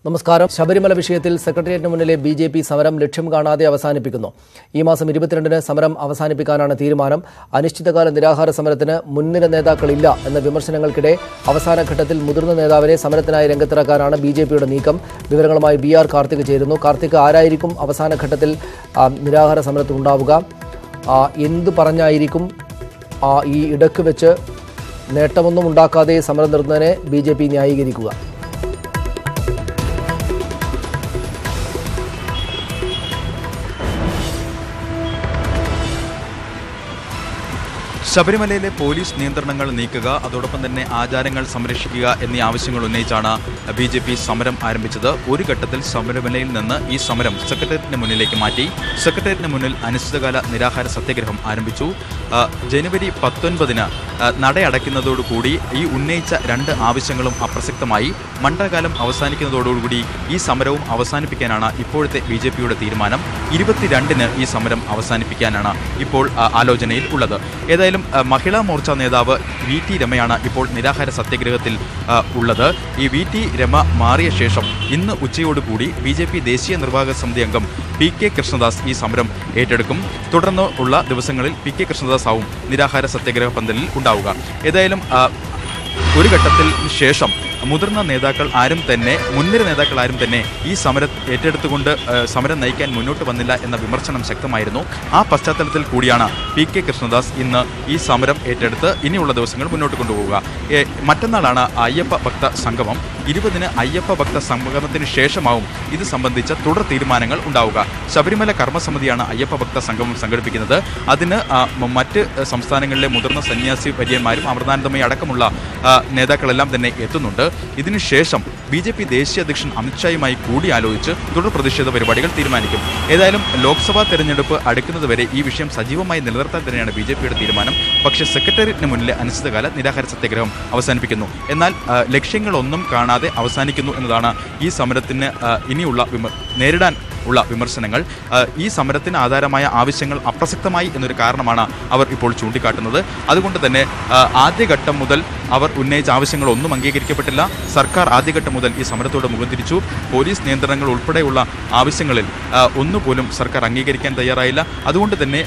നമസ്കാരം. ശബരിമല വിഷയത്തിൽ സെക്രട്ടേറിയറ്റിന് മുന്നിലെ ബി.ജെ.പി. സമരം ലക്ഷ്യം കാണാതെ അവസാനിപ്പിക്കുന്നു. ഈ മാസം 22-ന് സമരം അവസാനിപ്പിക്കാനാണ് തീരുമാനം. അനിശ്ചിതകാല നിരാഹാര സമരത്തിന് മുൻനിര നേതാക്കളില്ല എന്ന വിമർശനങ്ങൾക്കിടെ അവസാന ഘട്ടത്തിൽ മുതിർന്ന നേതാവിനെ സമരത്തിനായി രംഗത്തിറക്കാനാണ് ബി.ജെ.പിയുടെ നീക്കം. വിവരങ്ങളുമായി ബി.ആർ. കാർത്തിക് ചേരുന്നു. കാർത്തിക്, ആരായിരിക്കും അവസാന ഘട്ടത്തിൽ നിരാഹാര സമരത്തിനുണ്ടാവുക? എന്തു പറഞ്ഞായിരിക്കും ഈ ഇടക്ക് വെച്ച് നേട്ടമൊന്നും ഉണ്ടാക്കാതെ സമരം നിർത്തുന്നതിനെ ബി.ജെ.പി. ന്യായീകരിക്കുക? ശബരിമലയിലെ പോലീസ് നിയന്ത്രണങ്ങൾ നീക്കുക, അതോടൊപ്പം തന്നെ ആചാരങ്ങൾ സംരക്ഷിക്കുക എന്നീ ആവശ്യങ്ങൾ ഉന്നയിച്ചാണ് ബി.ജെ.പി. സമരം ആരംഭിച്ചത്. ഒരു ഘട്ടത്തിൽ ശബരിമലയിൽ നിന്ന് ഈ സമരം സെക്രട്ടേറിയറ്റിന് മുന്നിലേക്ക് മാറ്റി. സെക്രട്ടേറിയറ്റിന് മുന്നിൽ അനിശ്ചിതകാല നിരാഹാര സത്യാഗ്രഹം ആരംഭിച്ചു. ജനുവരി 19-ന് നടയടയ്ക്കുന്നതോടുകൂടി ഈ ഉന്നയിച്ച 2 ആവശ്യങ്ങളും അപ്രസക്തമായി. മണ്ഡലകാലം അവസാനിക്കുന്നതോടുകൂടി ഈ സമരവും അവസാനിപ്പിക്കാനാണ് ഇപ്പോഴത്തെ ബി.ജെ.പിയുടെ തീരുമാനം. 22-ന് ഈ സമരം അവസാനിപ്പിക്കാനാണ് ഇപ്പോൾ ആലോചനയിൽ ഉള്ളത്. ഏതായാലും മഹിളാ മോർച്ച നേതാവ് വി.ടി. രമയാണ് ഇപ്പോൾ നിരാഹാര സത്യാഗ്രഹത്തിൽ ഉള്ളത്. ഈ വി.ടി. രമ മാറിയ ശേഷം ഇന്ന് ഉച്ചയോടുകൂടി ബി.ജെ.പി. ദേശീയ നിർവാഹക സമിതി അംഗം പി.കെ. കൃഷ്ണദാസ് ഈ സമരം ഏറ്റെടുക്കും. തുടർന്ന് ഉള്ള ദിവസങ്ങളിൽ പി.കെ. കൃഷ്ണദാസ് ആവും നിരാഹാര സത്യാഗ്രഹ പന്തലിൽ ഉണ്ടാവുക. ഏതായാലും ഒരു ഘട്ടത്തിൽ ശേഷം മുതിർന്ന നേതാക്കൾ ആരും തന്നെ, മുൻനിര നേതാക്കൾ ആരും തന്നെ ഈ സമരം ഏറ്റെടുത്തുകൊണ്ട് സമരം നയിക്കാൻ മുന്നോട്ട് വന്നില്ല എന്ന വിമർശനം ശക്തമായിരുന്നു. ആ പശ്ചാത്തലത്തിൽ കൂടിയാണ് പി.കെ. കൃഷ്ണദാസ് ഇന്ന് ഈ സമരം ഏറ്റെടുത്ത് ഇനിയുള്ള ദിവസങ്ങൾ മുന്നോട്ട് കൊണ്ടുപോവുക. മറ്റന്നാളാണ് അയ്യപ്പ ഭക്ത സംഗമം. 20-ന് അയ്യപ്പ ഭക്ത സംഗമത്തിന് ശേഷമാവും ഇത് സംബന്ധിച്ച തുടർ തീരുമാനങ്ങൾ ഉണ്ടാവുക. ശബരിമല കർമ്മസമിതിയാണ് അയ്യപ്പ ഭക്ത സംഗമം സംഘടിപ്പിക്കുന്നത്. അതിന് മറ്റ് സംസ്ഥാനങ്ങളിലെ മുതിർന്ന സന്യാസി വര്യന്മാരും അമൃതാനന്ദമയി അടക്കമുള്ള നേതാക്കളെല്ലാം തന്നെ എത്തുന്നുണ്ട്. ഇതിനുശേഷം ബി.ജെ.പി. ദേശീയ അധ്യക്ഷൻ അമിത്ഷായുമായി കൂടിയാലോചിച്ച് തുടർ പ്രതിഷേധ പരിപാടികൾ തീരുമാനിക്കും. ഏതായാലും ലോക്സഭാ തെരഞ്ഞെടുപ്പ് അടുക്കുന്നതുവരെ ഈ വിഷയം സജീവമായി നിലനിർത്താൻ തന്നെയാണ് ബി.ജെ.പിയുടെ തീരുമാനം. പക്ഷേ സെക്രട്ടേറിയറ്റിന് മുന്നിലെ അനിശ്ചിതകാല നിരാഹാര സത്യാഗ്രഹം അവസാനിപ്പിക്കുന്നു. എന്നാൽ ലക്ഷ്യങ്ങളൊന്നും കാണാതെ അവസാനിക്കുന്നു എന്നതാണ് ഈ സമരത്തിന് ഇനിയുള്ള നേരിടാൻ ഉള്ള വിമർശനങ്ങൾ. ഈ സമരത്തിന് ആധാരമായ ആവശ്യങ്ങൾ അപ്രസക്തമായി എന്നൊരു കാരണമാണ് അവർ ഇപ്പോൾ ചൂണ്ടിക്കാട്ടുന്നത്. അതുകൊണ്ട് തന്നെ ആദ്യഘട്ടം മുതൽ അവർ ഉന്നയിച്ച ആവശ്യങ്ങളൊന്നും അംഗീകരിക്കപ്പെട്ടില്ല. സർക്കാർ ആദ്യഘട്ടം മുതൽ ഈ സമരത്തോട് മുഖം തിരിച്ചു. പോലീസ് നിയന്ത്രണങ്ങൾ ഉൾപ്പെടെയുള്ള ആവശ്യങ്ങളിൽ ഒന്നുപോലും സർക്കാർ അംഗീകരിക്കാൻ തയ്യാറായില്ല. അതുകൊണ്ട് തന്നെ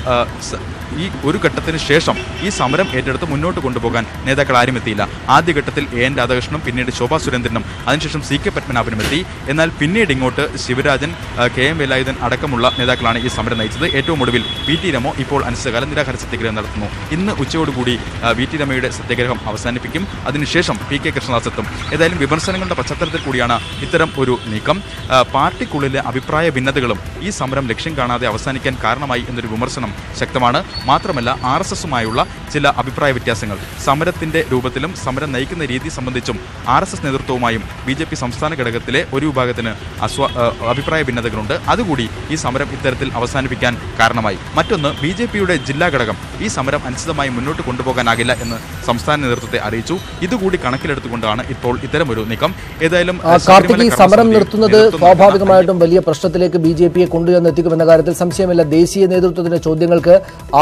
ഈ ഒരു ഘട്ടത്തിന് ശേഷം ഈ സമരം ഏറ്റെടുത്ത് മുന്നോട്ട് കൊണ്ടുപോകാൻ നേതാക്കൾ ആരും എത്തിയില്ല. ആദ്യഘട്ടത്തിൽ എൻ രാധാകൃഷ്ണനും പിന്നീട് ശോഭാ സുരേന്ദ്രനും അതിനുശേഷം സി.കെ. പത്മനാഭനും എത്തി. എന്നാൽ പിന്നീട് ഇങ്ങോട്ട് ശിവരാജൻ, കെ.എം. വേലായുധൻ അടക്കമുള്ള നേതാക്കളാണ് ഈ സമരം നയിച്ചത്. ഏറ്റവും ഒടുവിൽ വി.ടി. രമ ഇപ്പോൾ അനിശ്ചിതകാല നിരാഹാര സത്യാഗ്രഹം നടത്തുന്നു. ഇന്ന് ഉച്ചയോടുകൂടി വി.ടി. രമയുടെ സത്യാഗ്രഹം അവസാനിപ്പിക്കും. അതിനുശേഷം പി.കെ. കൃഷ്ണദാസ് എത്തും. ഏതായാലും വിമർശനങ്ങളുടെ പശ്ചാത്തലത്തിൽ കൂടിയാണ് ഇത്തരം ഒരു നീക്കം. പാർട്ടിക്കുള്ളിലെ അഭിപ്രായ ഭിന്നതകളും ഈ സമരം ലക്ഷ്യം കാണാതെ അവസാനിക്കാൻ കാരണമായി എന്നൊരു വിമർശനം ശക്തമാണ്. മാത്രമല്ല RSSുമായുള്ള ചില അഭിപ്രായ വ്യത്യാസങ്ങൾ സമരത്തിന്റെ രൂപത്തിലും സമരം നയിക്കുന്ന രീതി സംബന്ധിച്ചും RSS നേതൃത്വവുമായും ബി.ജെ.പി. സംസ്ഥാന ഘടകത്തിലെ ഒരു വിഭാഗത്തിന് അഭിപ്രായ ഭിന്നതകളുണ്ട്. അതുകൂടി ഈ സമരം ഇത്തരത്തിൽ അവസാനിപ്പിക്കാൻ കാരണമായി. മറ്റൊന്ന്, ബി.ജെ.പിയുടെ ജില്ലാ ഘടകം ഈ സമരം അനിശ്ചിതമായി മുന്നോട്ട് കൊണ്ടുപോകാനാകില്ല എന്ന് സംസ്ഥാന നേതൃത്വത്തെ അറിയിച്ചു. ഇതുകൂടി കണക്കിലെടുത്തുകൊണ്ടാണ് ഇപ്പോൾ ഇത്തരമൊരു നീക്കം. ഏതായാലും കാർത്തിക്, സമരം നിർത്തുന്നത് സ്വാഭാവികമായിട്ടും വലിയ പ്രശ്നത്തിലേക്ക് ബി.ജെ.പിയെ കൊണ്ടുവന്നെത്തിക്കുമെന്ന കാര്യത്തിൽ സംശയമില്ല. ദേശീയ നേതൃത്വത്തിന്റെ ചോദ്യങ്ങൾക്ക്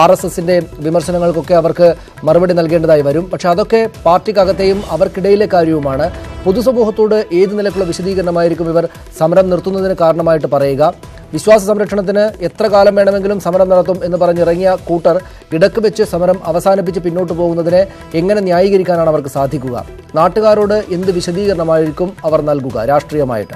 RSSന്റെ വിമർശനങ്ങൾക്കൊക്കെ അവർക്ക് മറുപടി നൽകേണ്ടതായി വരും. പക്ഷെ അതൊക്കെ പാർട്ടിക്കകത്തെയും അവർക്കിടയിലെ കാര്യവുമാണ്. പൊതുസമൂഹത്തോട് ഏത് നിലക്കുള്ള വിശദീകരണമായിരിക്കും ഇവർ സമരം നിർത്തുന്നതിന് കാരണമായിട്ട് പറയുക? വിശ്വാസ സംരക്ഷണത്തിന് എത്ര കാലം വേണമെങ്കിലും സമരം നടത്തും എന്ന് പറഞ്ഞിറങ്ങിയ കൂട്ടർ ഇടക്ക് വെച്ച് സമരം അവസാനിപ്പിച്ച് പിന്നോട്ട് പോകുന്നതിനെ എങ്ങനെ ന്യായീകരിക്കാനാണ് അവർക്ക് സാധിക്കുക? നാട്ടുകാരോട് എന്ത് വിശദീകരണമായിരിക്കും അവർ നൽകുക രാഷ്ട്രീയമായിട്ട്?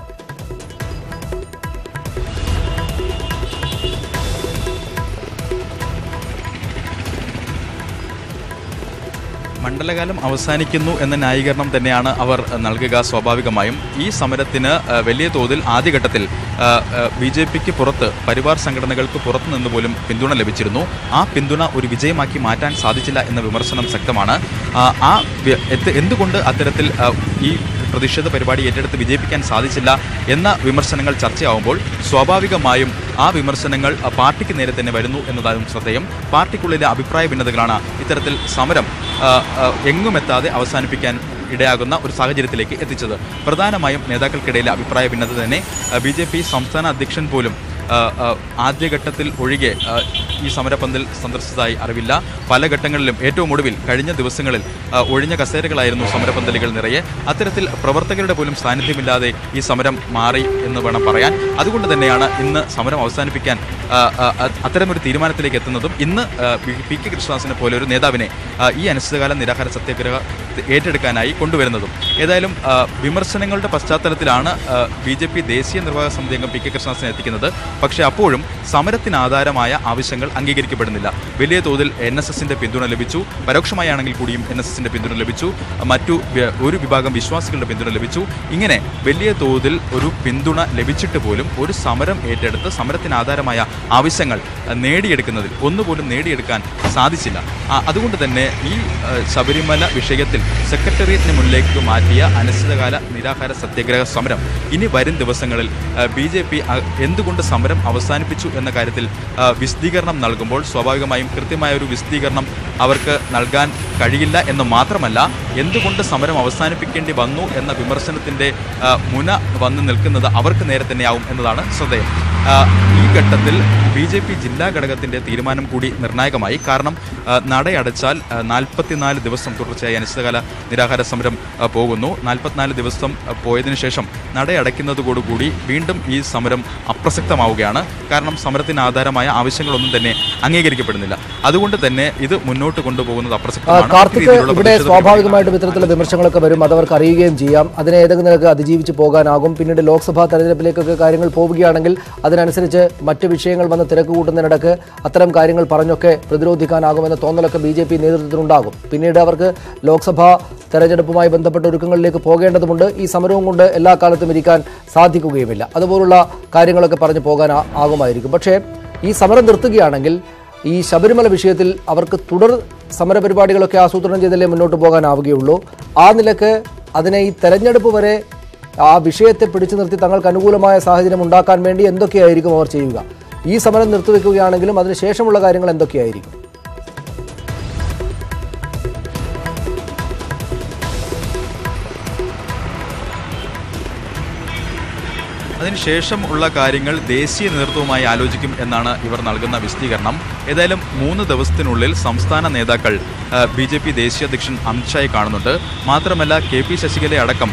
മണ്ഡലകാലം അവസാനിക്കുന്നു എന്ന ന്യായീകരണം തന്നെയാണ് അവർ നൽകുക. സ്വാഭാവികമായും ഈ സമരത്തിന് വലിയ തോതിൽ ആദ്യഘട്ടത്തിൽ ബി.ജെ.പിക്ക് പുറത്ത്, പരിവാർ സംഘടനകൾക്ക് പുറത്തു നിന്ന് പോലും പിന്തുണ ലഭിച്ചിരുന്നു. ആ പിന്തുണ ഒരു വിജയമാക്കി മാറ്റാൻ സാധിച്ചില്ല എന്ന വിമർശനം ശക്തമാണ്. എന്തുകൊണ്ട് അത്തരത്തിൽ ഈ പ്രതിഷേധ പരിപാടി ഏറ്റെടുത്ത് വിജയിപ്പിക്കാൻ സാധിച്ചില്ല എന്ന വിമർശനങ്ങൾ ചർച്ചയാവുമ്പോൾ സ്വാഭാവികമായും ആ വിമർശനങ്ങൾ പാർട്ടിക്ക് നേരെ തന്നെ വരുന്നു എന്നതായും ശ്രദ്ധേയം. പാർട്ടിക്കുള്ളിലെ അഭിപ്രായ ഭിന്നതകളാണ് ഇത്തരത്തിൽ സമരം എങ്ങുമെത്താതെ അവസാനിപ്പിക്കാൻ ഇടയാകുന്ന ഒരു സാഹചര്യത്തിലേക്ക് എത്തിച്ചത്. പ്രധാനമായും നേതാക്കൾക്കിടയിലെ അഭിപ്രായ ഭിന്നത തന്നെ ബി.ജെ.പി. സംസ്ഥാന അധ്യക്ഷൻ പോലും ആദ്യഘട്ടത്തിൽ ഒഴികെ ഈ സമരപന്തൽ സന്ദർശിച്ചതായി അറിവില്ല. പല ഘട്ടങ്ങളിലും ഏറ്റവും ഒടുവിൽ കഴിഞ്ഞ ദിവസങ്ങളിൽ ഒഴിഞ്ഞ കസേരകളായിരുന്നു സമരപന്തലുകൾ നിറയെ. അത്തരത്തിൽ പ്രവർത്തകരുടെ പോലും സാന്നിധ്യമില്ലാതെ ഈ സമരം മാറി എന്ന് വേണം പറയാൻ. അതുകൊണ്ട് തന്നെയാണ് ഇന്ന് സമരം അവസാനിപ്പിക്കാൻ അത്തരമൊരു തീരുമാനത്തിലേക്ക് എത്തുന്നതും ഇന്ന് പി കെ കൃഷ്ണദാസിനെ പോലെ ഒരു നേതാവിനെ ഈ അനിശ്ചിതകാല നിരാഹാര സത്യാഗ്രഹ ഏറ്റെടുക്കാനായി കൊണ്ടുവരുന്നതും. ഏതായാലും വിമർശനങ്ങളുടെ പശ്ചാത്തലത്തിലാണ് BJP ദേശീയ നിർവാഹക സമിതി അംഗം പി കെ കൃഷ്ണദാസിനെ എത്തിക്കുന്നത്. പക്ഷേ അപ്പോഴും സമരത്തിന് ആധാരമായ ആവശ്യങ്ങൾ അംഗീകരിക്കപ്പെടുന്നില്ല. വലിയ തോതിൽ NSSന്റെ പിന്തുണ ലഭിച്ചു, പരോക്ഷമായാണെങ്കിൽ കൂടിയും NSSന്റെ പിന്തുണ ലഭിച്ചു, ഒരു വിഭാഗം വിശ്വാസികളുടെ പിന്തുണ ലഭിച്ചു. ഇങ്ങനെ വലിയ തോതിൽ ഒരു പിന്തുണ ലഭിച്ചിട്ട് പോലും ഒരു സമരം ഏറ്റെടുത്ത് സമരത്തിന് ആധാരമായ ആവശ്യങ്ങൾ നേടിയെടുക്കുന്നതിൽ ഒന്നുപോലും നേടിയെടുക്കാൻ സാധിച്ചില്ല. അതുകൊണ്ട് തന്നെ ഈ ശബരിമല വിഷയത്തിൽ സെക്രട്ടേറിയറ്റിന് മുന്നിലേക്ക് മാറ്റിയ അനിശ്ചിതകാല നിരാഹാര സത്യാഗ്രഹ സമരം ഇനി വരും ദിവസങ്ങളിൽ BJP എന്തുകൊണ്ട് സമരം അവസാനിപ്പിച്ചു എന്ന കാര്യത്തിൽ വിശദീകരണം നൽകുമ്പോൾ സ്വാഭാവികമായും കൃത്യമായ ഒരു വിശദീകരണം അവർക്ക് നൽകാൻ കഴിയില്ല എന്ന് മാത്രമല്ല, എന്തുകൊണ്ട് സമരം അവസാനിപ്പിക്കേണ്ടി വന്നു എന്ന വിമർശനത്തിൻ്റെ മുന വന്നു നിൽക്കുന്നത് അവർക്ക് നേരെ തന്നെയാവും എന്നതാണ് ശ്രദ്ധേയം. ഈ ഘട്ടത്തിൽ BJP ജില്ലാ ഘടകത്തിൻ്റെ തീരുമാനം കൂടി നിർണായകമായി. കാരണം നടയടച്ചാൽ 44 ദിവസം തുടർച്ചയായി അനിശ്ചിതകാല നിരാഹാര സമരം പോകുന്നു. 44 ദിവസം പോയതിനു ശേഷം നടയടയ്ക്കുന്നതോടുകൂടി വീണ്ടും ഈ സമരം അപ്രസക്തമാവുകയാണ്. കാരണം സമരത്തിന് ആധാരമായ ആവശ്യങ്ങളൊന്നും തന്നെ അംഗീകരിക്കപ്പെടുന്നില്ല. അതുകൊണ്ട് തന്നെ ഇത് മുന്നോട്ട് കൊണ്ടുപോകുന്നത് അപ്രസക്തമാണ്. ഇവിടെ സ്വാഭാവികമായിട്ടും ഇത്തരത്തിലുള്ള വിമർശനങ്ങളൊക്കെ വരും, അതവർക്ക് അറിയുകയും ചെയ്യാം. അതിനെ ഏതെങ്കിലും നിലക്ക് അതിജീവിച്ച് പോകാനാകും. പിന്നീട് ലോക്സഭാ തെരഞ്ഞെടുപ്പിലേക്കൊക്കെ കാര്യങ്ങൾ പോവുകയാണെങ്കിൽ അതിനനുസരിച്ച് മറ്റ് വിഷയങ്ങൾ വന്ന് തിരക്ക് കൂട്ടുന്നതിനിടക്ക് അത്തരം കാര്യങ്ങൾ പറഞ്ഞൊക്കെ പ്രതിരോധിക്കാനാകുമെന്ന തോന്നലൊക്കെ BJP നേതൃത്വത്തിനുണ്ടാകും. പിന്നീട് അവർക്ക് ലോക്സഭാ തെരഞ്ഞെടുപ്പുമായി ബന്ധപ്പെട്ട ഒരുക്കങ്ങളിലേക്ക് പോകേണ്ടതുണ്ട്. ഈ സമരവും കൊണ്ട് എല്ലാ കാലത്തും ഇരിക്കാൻ സാധിക്കുകയുമില്ല. അതുപോലുള്ള കാര്യങ്ങളൊക്കെ പറഞ്ഞു പോകാൻ ആകുമായിരിക്കും. പക്ഷേ ഈ സമരം നിർത്തുകയാണെങ്കിൽ ഈ ശബരിമല വിഷയത്തിൽ അവർക്ക് തുടർ സമരപരിപാടികളൊക്കെ ആസൂത്രണം ചെയ്തല്ലേ മുന്നോട്ട് പോകാനാവുകയുള്ളൂ. ആ നിലക്ക് അതിനെ ഈ തെരഞ്ഞെടുപ്പ് വരെ ആ വിഷയത്തെ പിടിച്ചു നിർത്തി തങ്ങൾക്ക് അനുകൂലമായ സാഹചര്യം ഉണ്ടാക്കാൻ വേണ്ടി എന്തൊക്കെയായിരിക്കും അവർ ചെയ്യുക? ഈ സമരം നിർത്തിവെക്കുകയാണെങ്കിലും അതിനുശേഷമുള്ള കാര്യങ്ങൾ എന്തൊക്കെയായിരിക്കും? അതിനുശേഷം ഉള്ള കാര്യങ്ങൾ ദേശീയ നേതൃത്വവുമായി ആലോചിക്കും എന്നാണ് ഇവർ നൽകുന്ന വിശദീകരണം. ഏതായാലും 3 ദിവസത്തിനുള്ളിൽ സംസ്ഥാന നേതാക്കൾ BJP ദേശീയ അധ്യക്ഷൻ അമിത്ഷായെ കാണുന്നുണ്ട്. മാത്രമല്ല KP ശശികല അടക്കം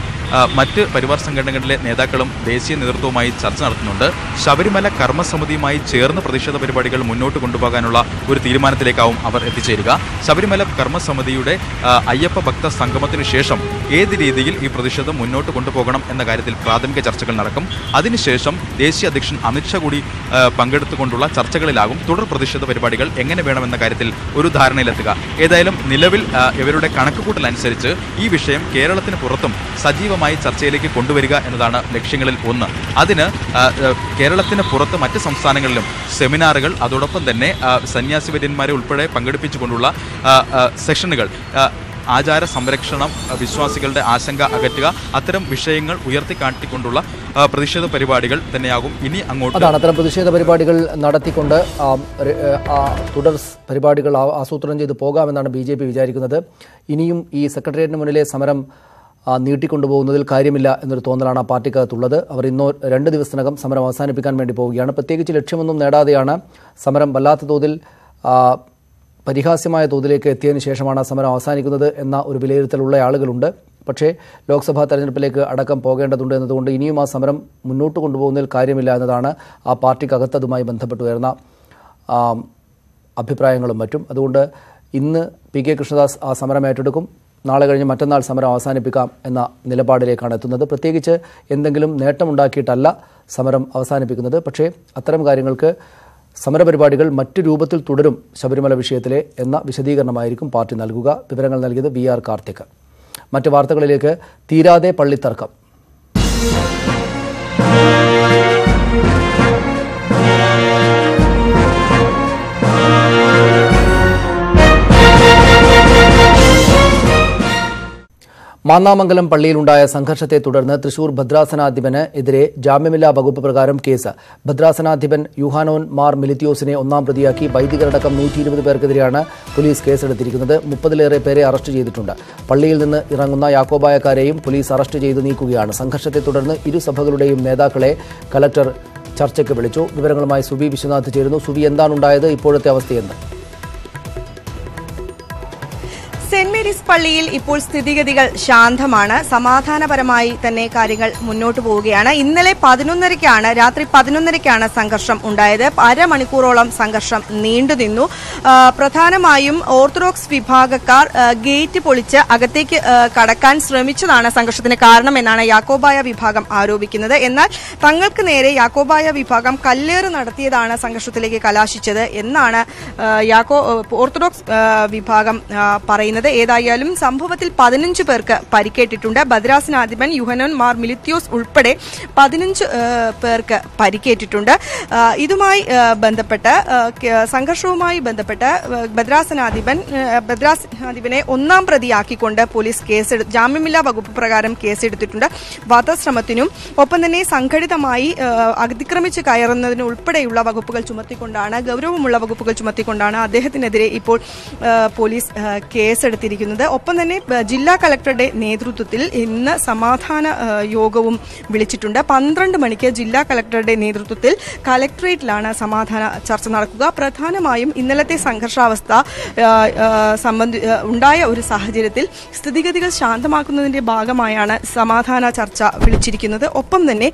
മറ്റ് പരിവാർ സംഘടനകളിലെ നേതാക്കളും ദേശീയ നേതൃത്വവുമായി ചർച്ച നടത്തുന്നുണ്ട്. ശബരിമല കർമ്മസമിതിയുമായി ചേർന്ന് പ്രതിഷേധ പരിപാടികൾ മുന്നോട്ട് കൊണ്ടുപോകാനുള്ള ഒരു തീരുമാനത്തിലേക്കാവും അവർ എത്തിച്ചേരുക. ശബരിമല കർമ്മസമിതിയുടെ അയ്യപ്പ ഭക്ത സംഗമത്തിനു ശേഷം ഏത് രീതിയിൽ ഈ പ്രതിഷേധം മുന്നോട്ട് കൊണ്ടുപോകണം എന്ന കാര്യത്തിൽ പ്രാഥമിക ചർച്ചകൾ നടക്കും. അതിനുശേഷം ദേശീയ അധ്യക്ഷൻ അമിത്ഷാ കൂടി പങ്കെടുത്തുകൊണ്ടുള്ള ചർച്ചകളിലാകും തുടർ പ്രതിഷേധ പരിപാടികൾ എങ്ങനെ വേണമെന്ന കാര്യത്തിൽ ഒരു ധാരണയിലെത്തുക. ഏതായാലും നിലവിൽ ഇവരുടെ കണക്കുകൂട്ടൽ അനുസരിച്ച് ഈ വിഷയം കേരളത്തിന് പുറത്തും സജീവമായി ചർച്ചയിലേക്ക് കൊണ്ടുവരിക എന്നതാണ് ലക്ഷ്യങ്ങളിൽ ഒന്ന്. അതിന് കേരളത്തിന് പുറത്ത് മറ്റ് സംസ്ഥാനങ്ങളിലും സെമിനാറുകൾ, അതോടൊപ്പം തന്നെ സന്യാസിവര്യന്മാരെ ഉൾപ്പെടെ പങ്കെടുപ്പിച്ചുകൊണ്ടുള്ള സെഷനുകൾ, ആചാര സംരക്ഷണം, വിശ്വാസികളുടെ ആശങ്ക അകറ്റുക, അത്തരം വിഷയങ്ങൾ ഉയർത്തിക്കാട്ടിക്കൊണ്ടുള്ള പ്രതിഷേധ പരിപാടികൾ തന്നെയാകും ഇനി അങ്ങോട്ട്. അതാണ് അത്തരം പ്രതിഷേധ പരിപാടികൾ നടത്തിക്കൊണ്ട് തുടർ പരിപാടികൾ ആസൂത്രണം ചെയ്ത് പോകാമെന്നാണ് BJP വിചാരിക്കുന്നത്. ഇനിയും ഈ സെക്രട്ടേറിയറ്റിന് മുന്നിലെ സമരം നീട്ടിക്കൊണ്ടുപോകുന്നതിൽ കാര്യമില്ല എന്നൊരു തോന്നലാണ് ആ പാർട്ടിക്കകത്തുള്ളത്. അവർ ഇന്നോ 2 ദിവസത്തിനകം സമരം അവസാനിപ്പിക്കാൻ വേണ്ടി പോവുകയാണ്. പ്രത്യേകിച്ച് ലക്ഷ്യമൊന്നും നേടാതെയാണ് സമരം വല്ലാത്ത തോതിൽ പരിഹാസ്യമായ തോതിലേക്ക് എത്തിയതിനു ശേഷമാണ് സമരം അവസാനിക്കുന്നത് എന്ന ഒരു വിലയിരുത്തലുള്ള ആളുകളുണ്ട്. പക്ഷേ ലോക്സഭാ തെരഞ്ഞെടുപ്പിലേക്ക് അടക്കം പോകേണ്ടതുണ്ട് എന്നതുകൊണ്ട് ഇനിയും ആ സമരം മുന്നോട്ട് കൊണ്ടുപോകുന്നതിൽ കാര്യമില്ല എന്നതാണ് ആ പാർട്ടിക്കകത്ത് അതുമായി ബന്ധപ്പെട്ട് വരുന്ന അഭിപ്രായങ്ങളും മറ്റും. അതുകൊണ്ട് ഇന്ന് PK കൃഷ്ണദാസ് ആ സമരം ഏറ്റെടുക്കും. നാളെ കഴിഞ്ഞ് മറ്റന്നാൾ സമരം അവസാനിപ്പിക്കാം എന്ന നിലപാടിലേക്കാണ് എത്തുന്നത്. പ്രത്യേകിച്ച് എന്തെങ്കിലും നേട്ടമുണ്ടാക്കിയിട്ടല്ല സമരം അവസാനിപ്പിക്കുന്നത്. പക്ഷേ അത്തരം കാര്യങ്ങൾക്ക് സമരപരിപാടികൾ മറ്റു രൂപത്തിൽ തുടരും ശബരിമല വിഷയത്തിലെ എന്ന വിശദീകരണമായിരിക്കും പാർട്ടി നൽകുക. വിവരങ്ങൾ നൽകിയത് VR കാർത്തിക്. മറ്റ് വാർത്തകളിലേക്ക്. തീരാതെ പള്ളിത്തർക്കം. മാന്നാമംഗലം പള്ളിയിലുണ്ടായ സംഘർഷത്തെ തുടർന്ന് തൃശൂർ ഭദ്രാസനാധിപന് എതിരെ ജാമ്യമില്ലാ വകുപ്പ് പ്രകാരം കേസ്. ഭദ്രാസനാധിപൻ യൂഹാനോൻ മാർ മിലിത്തിയോസിനെ ഒന്നാം പ്രതിയാക്കി വൈദികരടക്കം 120 പേർക്കെതിരെയാണ് പോലീസ് കേസെടുത്തിരിക്കുന്നത്. 30-ലേറെ പേരെ അറസ്റ്റ് ചെയ്തിട്ടുണ്ട്. പള്ളിയിൽ നിന്ന് ഇറങ്ങുന്ന യാക്കോബായക്കാരെയും പോലീസ് അറസ്റ്റ് ചെയ്ത് നീക്കുകയാണ്. സംഘർഷത്തെ തുടർന്ന് ഇരു സഭകളുടെയും നേതാക്കളെ കലക്ടർ ചർച്ചയ്ക്ക് വിളിച്ചു. വിവരങ്ങളുമായി സുബി വിശ്വനാഥ് ചേരുന്നു. സുബി, എന്താണുണ്ടായത്? ഇപ്പോഴത്തെ അവസ്ഥയെന്ത്? സെന്റ് മേരീസ് പള്ളിയിൽ ഇപ്പോൾ സ്ഥിതിഗതികൾ ശാന്തമാണ്. സമാധാനപരമായി തന്നെ കാര്യങ്ങൾ മുന്നോട്ട് പോവുകയാണ്. ഇന്നലെ രാത്രി 11:30 സംഘർഷം ഉണ്ടായത്. അരമണിക്കൂറോളം സംഘർഷം നീണ്ടുനിന്നു. പ്രധാനമായും ഓർത്തഡോക്സ് വിഭാഗക്കാർ ഗേറ്റ് പൊളിച്ച് അകത്തേക്ക് കടക്കാൻ ശ്രമിച്ചതാണ് സംഘർഷത്തിന് കാരണമെന്നാണ് യാക്കോബായ വിഭാഗം ആരോപിക്കുന്നത്. എന്നാൽ തങ്ങൾക്ക് നേരെ യാക്കോബായ വിഭാഗം കല്ലേറ് നടത്തിയതാണ് സംഘർഷത്തിലേക്ക് കലാശിച്ചത് എന്നാണ് ഓർത്തഡോക്സ് വിഭാഗം പറയുന്നത്. ഏതായാലും സംഭവത്തിൽ 15 പേർക്ക് പരിക്കേറ്റിട്ടുണ്ട്. ഭദ്രാസനാധിപൻ യൂഹനോൻ മാർ മിലിത്യോസ് ഉൾപ്പെടെ 15 പേർക്ക് പരിക്കേറ്റിട്ടുണ്ട്. ഇതുമായി ബന്ധപ്പെട്ട് സംഘർഷവുമായി ബന്ധപ്പെട്ട് ഭദ്രാസനാധിപനെ ഒന്നാം പ്രതിയാക്കിക്കൊണ്ട് പോലീസ് ജാമ്യമില്ലാ വകുപ്പ് പ്രകാരം കേസെടുത്തിട്ടുണ്ട്. വധശ്രമത്തിനും ഒപ്പം തന്നെ സംഘടിതമായി അതിക്രമിച്ച് കയറുന്നതിനും ഉൾപ്പെടെയുള്ള വകുപ്പുകൾ ചുമത്തിക്കൊണ്ടാണ്, ഗൗരവമുള്ള വകുപ്പുകൾ ചുമത്തിക്കൊണ്ടാണ് അദ്ദേഹത്തിനെതിരെ ഇപ്പോൾ പോലീസ് കേസെടുത്തിരിക്കുന്നത്. ഒപ്പം തന്നെ ജില്ലാ കളക്ടറുടെ നേതൃത്വത്തിൽ ഇന്ന് സമാധാന യോഗവും വിളിച്ചിട്ടുണ്ട്. 12 മണിക്ക് ജില്ലാ കളക്ടറുടെ നേതൃത്വത്തിൽ കളക്ടറേറ്റിലാണ് സമാധാന ചർച്ച നടക്കുക. പ്രധാനമായും ഇന്നലത്തെ സംഘർഷാവസ്ഥ ഉണ്ടായ ഒരു സാഹചര്യത്തിൽ സ്ഥിതിഗതികൾ ശാന്തമാക്കുന്നതിന്റെ ഭാഗമായാണ് സമാധാന ചർച്ച വിളിച്ചിരിക്കുന്നത്. ഒപ്പം തന്നെ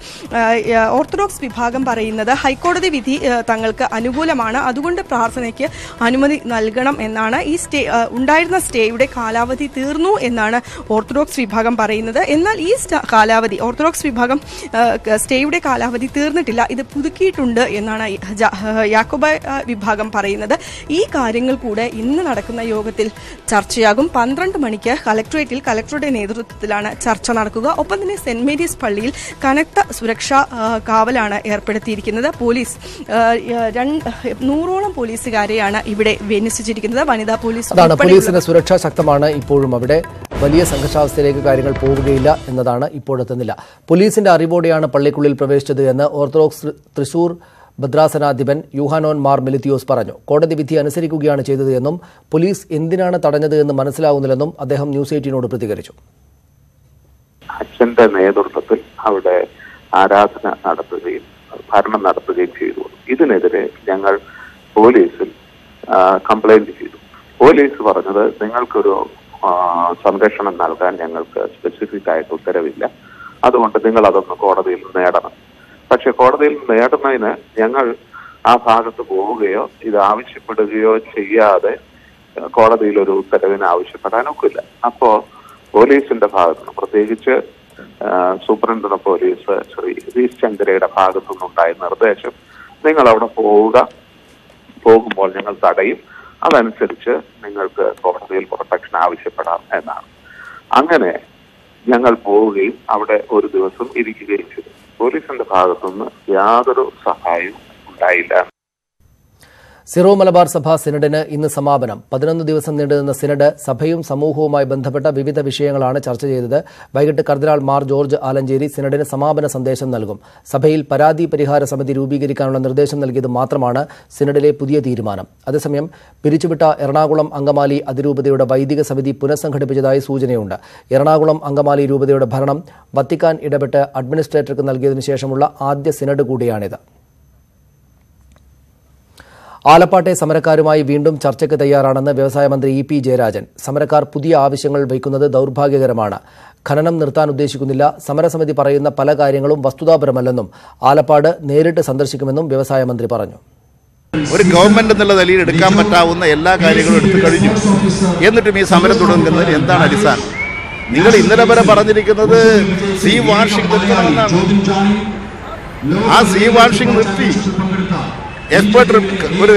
ഓർത്തഡോക്സ് വിഭാഗം പറയുന്നത് ഹൈക്കോടതി വിധി തങ്ങൾക്ക് അനുകൂലമാണ്, അതുകൊണ്ട് പ്രാർത്ഥനയ്ക്ക് അനുമതി നൽകണം എന്നാണ്. ഈ ഉണ്ടായിരുന്ന സ്റ്റേയുടെ കാലാവധി തീർന്നു എന്നാണ് ഓർത്തഡോക്സ് വിഭാഗം പറയുന്നത്. എന്നാൽ ഈ കാലാവധി ഓർത്തഡോക്സ് വിഭാഗം സ്റ്റേയുടെ കാലാവധി തീർന്നിട്ടില്ല, ഇത് പുതുക്കിയിട്ടുണ്ട് എന്നാണ് യാക്കോബായ വിഭാഗം പറയുന്നത്. ഈ കാര്യങ്ങൾ കൂടെ ഇന്ന് നടക്കുന്ന യോഗത്തിൽ ചർച്ചയാകും. 12 മണിക്ക് കളക്ടറേറ്റിൽ കളക്ടറുടെ നേതൃത്വത്തിലാണ് ചർച്ച നടക്കുക. ഒപ്പം തന്നെ സെന്റ് മേരീസ് പള്ളിയിൽ കനത്ത സുരക്ഷാ കാവലാണ് ഏർപ്പെടുത്തിയിരിക്കുന്നത്. പോലീസ് 100ഓളം പോലീസുകാരെയാണ് ഇവിടെ വിന്യസിച്ചിരിക്കുന്നത്. വനിതാ പോലീസിന്റെ സുരക്ഷ ശക്തമാണ്. ഇപ്പോഴും അവിടെ വലിയ സംഘർഷാവസ്ഥയിലേക്ക് കാര്യങ്ങൾ പോവുകയില്ല എന്നതാണ് ഇപ്പോഴത്തെ നില. പോലീസിന്റെ അറിവോടെയാണ് പള്ളിക്കുള്ളിൽ പ്രവേശിച്ചത് എന്ന് ഓർത്തഡോക്സ് തൃശൂർ ഭദ്രാസനാധിപൻ യൂഹാനോൻ മാർ മിലിത്തിയോസ് പറഞ്ഞു. കോടതി വിധി അനുസരിക്കുകയാണ് ചെയ്തത് എന്നും പോലീസ് എന്തിനാണ് തടഞ്ഞത് എന്ന് മനസ്സിലാവുന്നില്ലെന്നും അദ്ദേഹം ന്യൂസ് 18നോട് പ്രതികരിച്ചു. അച്ഛന്റെ നേതൃത്വത്തിൽ അവിടെ ആരാധന നടത്തുകയും ഭരണം നടത്തുകയും ചെയ്തു. ഇതിനെതിരെ ഞങ്ങൾ പോലീസിൽ കംപ്ലൈന്റ് ചെയ്തു. പോലീസ് പറഞ്ഞത് നിങ്ങൾക്കൊരു സംരക്ഷണം നൽകാൻ ഞങ്ങൾക്ക് സ്പെസിഫിക് ആയിട്ട് ഉത്തരവില്ല, അതുകൊണ്ട് നിങ്ങൾ അതൊന്ന് കോടതിയിൽ നേടണം. പക്ഷെ കോടതിയിൽ നേടുന്നതിന് ഞങ്ങൾ ആ ഭാഗത്ത് പോവുകയോ ഇത് ആവശ്യപ്പെടുകയോ ചെയ്യാതെ കോടതിയിൽ ഒരു ഉത്തരവിന് ആവശ്യപ്പെടാനൊക്കില്ല. അപ്പോ പോലീസിന്റെ ഭാഗത്തുനിന്ന്, പ്രത്യേകിച്ച് സൂപ്രണ്ട് പോലീസ് ശ്രീ ഹരീഷ് ചന്ദ്രയുടെ ഭാഗത്തുനിന്നുണ്ടായ നിർദ്ദേശം നിങ്ങൾ അവിടെ പോകുമ്പോൾ ഞങ്ങൾ തടയും, അതനുസരിച്ച് നിങ്ങൾക്ക് കോടതിയിൽ പ്രൊട്ടക്ഷൻ ആവശ്യപ്പെടാം എന്നാണ്. അങ്ങനെ ഞങ്ങൾ പോവുകയും അവിടെ ഒരു ദിവസം ഇരിക്കുകയും ചെയ്തു. പോലീസിന്റെ ഭാഗത്തുനിന്ന് യാതൊരു സഹായവും ഉണ്ടായില്ല. സിറോ മലബാർ സഭ സിനഡിന് ഇന്ന് സമാപനം. 11 ദിവസം നീണ്ടുനിന്ന സിനഡ് സഭയും സമൂഹവുമായി ബന്ധപ്പെട്ട വിവിധ വിഷയങ്ങളാണ് ചർച്ച ചെയ്തത്. വൈകിട്ട് കർദിനാൾ മാർ ജോർജ് ആലഞ്ചേരി സിനഡിന് സമാപന സന്ദേശം നൽകും. സഭയിൽ പരാതി പരിഹാര സമിതി രൂപീകരിക്കാനുള്ള നിർദ്ദേശം നൽകിയത് മാത്രമാണ് സിനഡിലെ പുതിയ തീരുമാനം. അതേസമയം പിരിച്ചുവിട്ട എറണാകുളം അങ്കമാലി അതിരൂപതയുടെ വൈദിക സമിതി പുനഃസംഘടിപ്പിച്ചതായി സൂചനയുണ്ട്. എറണാകുളം അങ്കമാലി രൂപതയുടെ ഭരണം വത്തിക്കാൻ ഇടപെട്ട് അഡ്മിനിസ്ട്രേറ്റർക്ക് നൽകിയതിനു ശേഷമുള്ള ആദ്യ സിനഡ് കൂടിയാണിത്. ആലപ്പാട്ടെ സമരക്കാരുമായി വീണ്ടും ചർച്ചയ്ക്ക് തയ്യാറാണെന്ന് വ്യവസായ മന്ത്രി ഇ പി ജയരാജൻ. സമരക്കാർ പുതിയ ആവശ്യങ്ങൾ വയ്ക്കുന്നത് ദൌർഭാഗ്യകരമാണ്. ഖനനം നിർത്താൻ ഉദ്ദേശിക്കുന്നില്ല. സമരസമിതി പറയുന്ന പല കാര്യങ്ങളും വസ്തുതാപരമല്ലെന്നും ആലപ്പാട് നേരിട്ട് സന്ദർശിക്കുമെന്നും വ്യവസായ മന്ത്രി പറഞ്ഞു. ഒരു ഗവൺമെന്റ് എന്നുള്ള നിലയിൽ എടുക്കാൻ പറ്റാവുന്ന എല്ലാ കാര്യങ്ങളും എടുത്തു കഴിഞ്ഞു. എന്നിട്ടും ഈ സമരം തുടങ്ങുന്നതിന് എന്താണ് അടിസ്ഥാനം? നിങ്ങൾ ഇന്നലെ വരെ പറഞ്ഞിരിക്കുന്നത് സീ വാഷിംഗ് നിർത്തണമെന്നാണ്. ആ സീ വാഷിംഗ് നിർത്തി എക്സ്പെർട്ട് ഒരു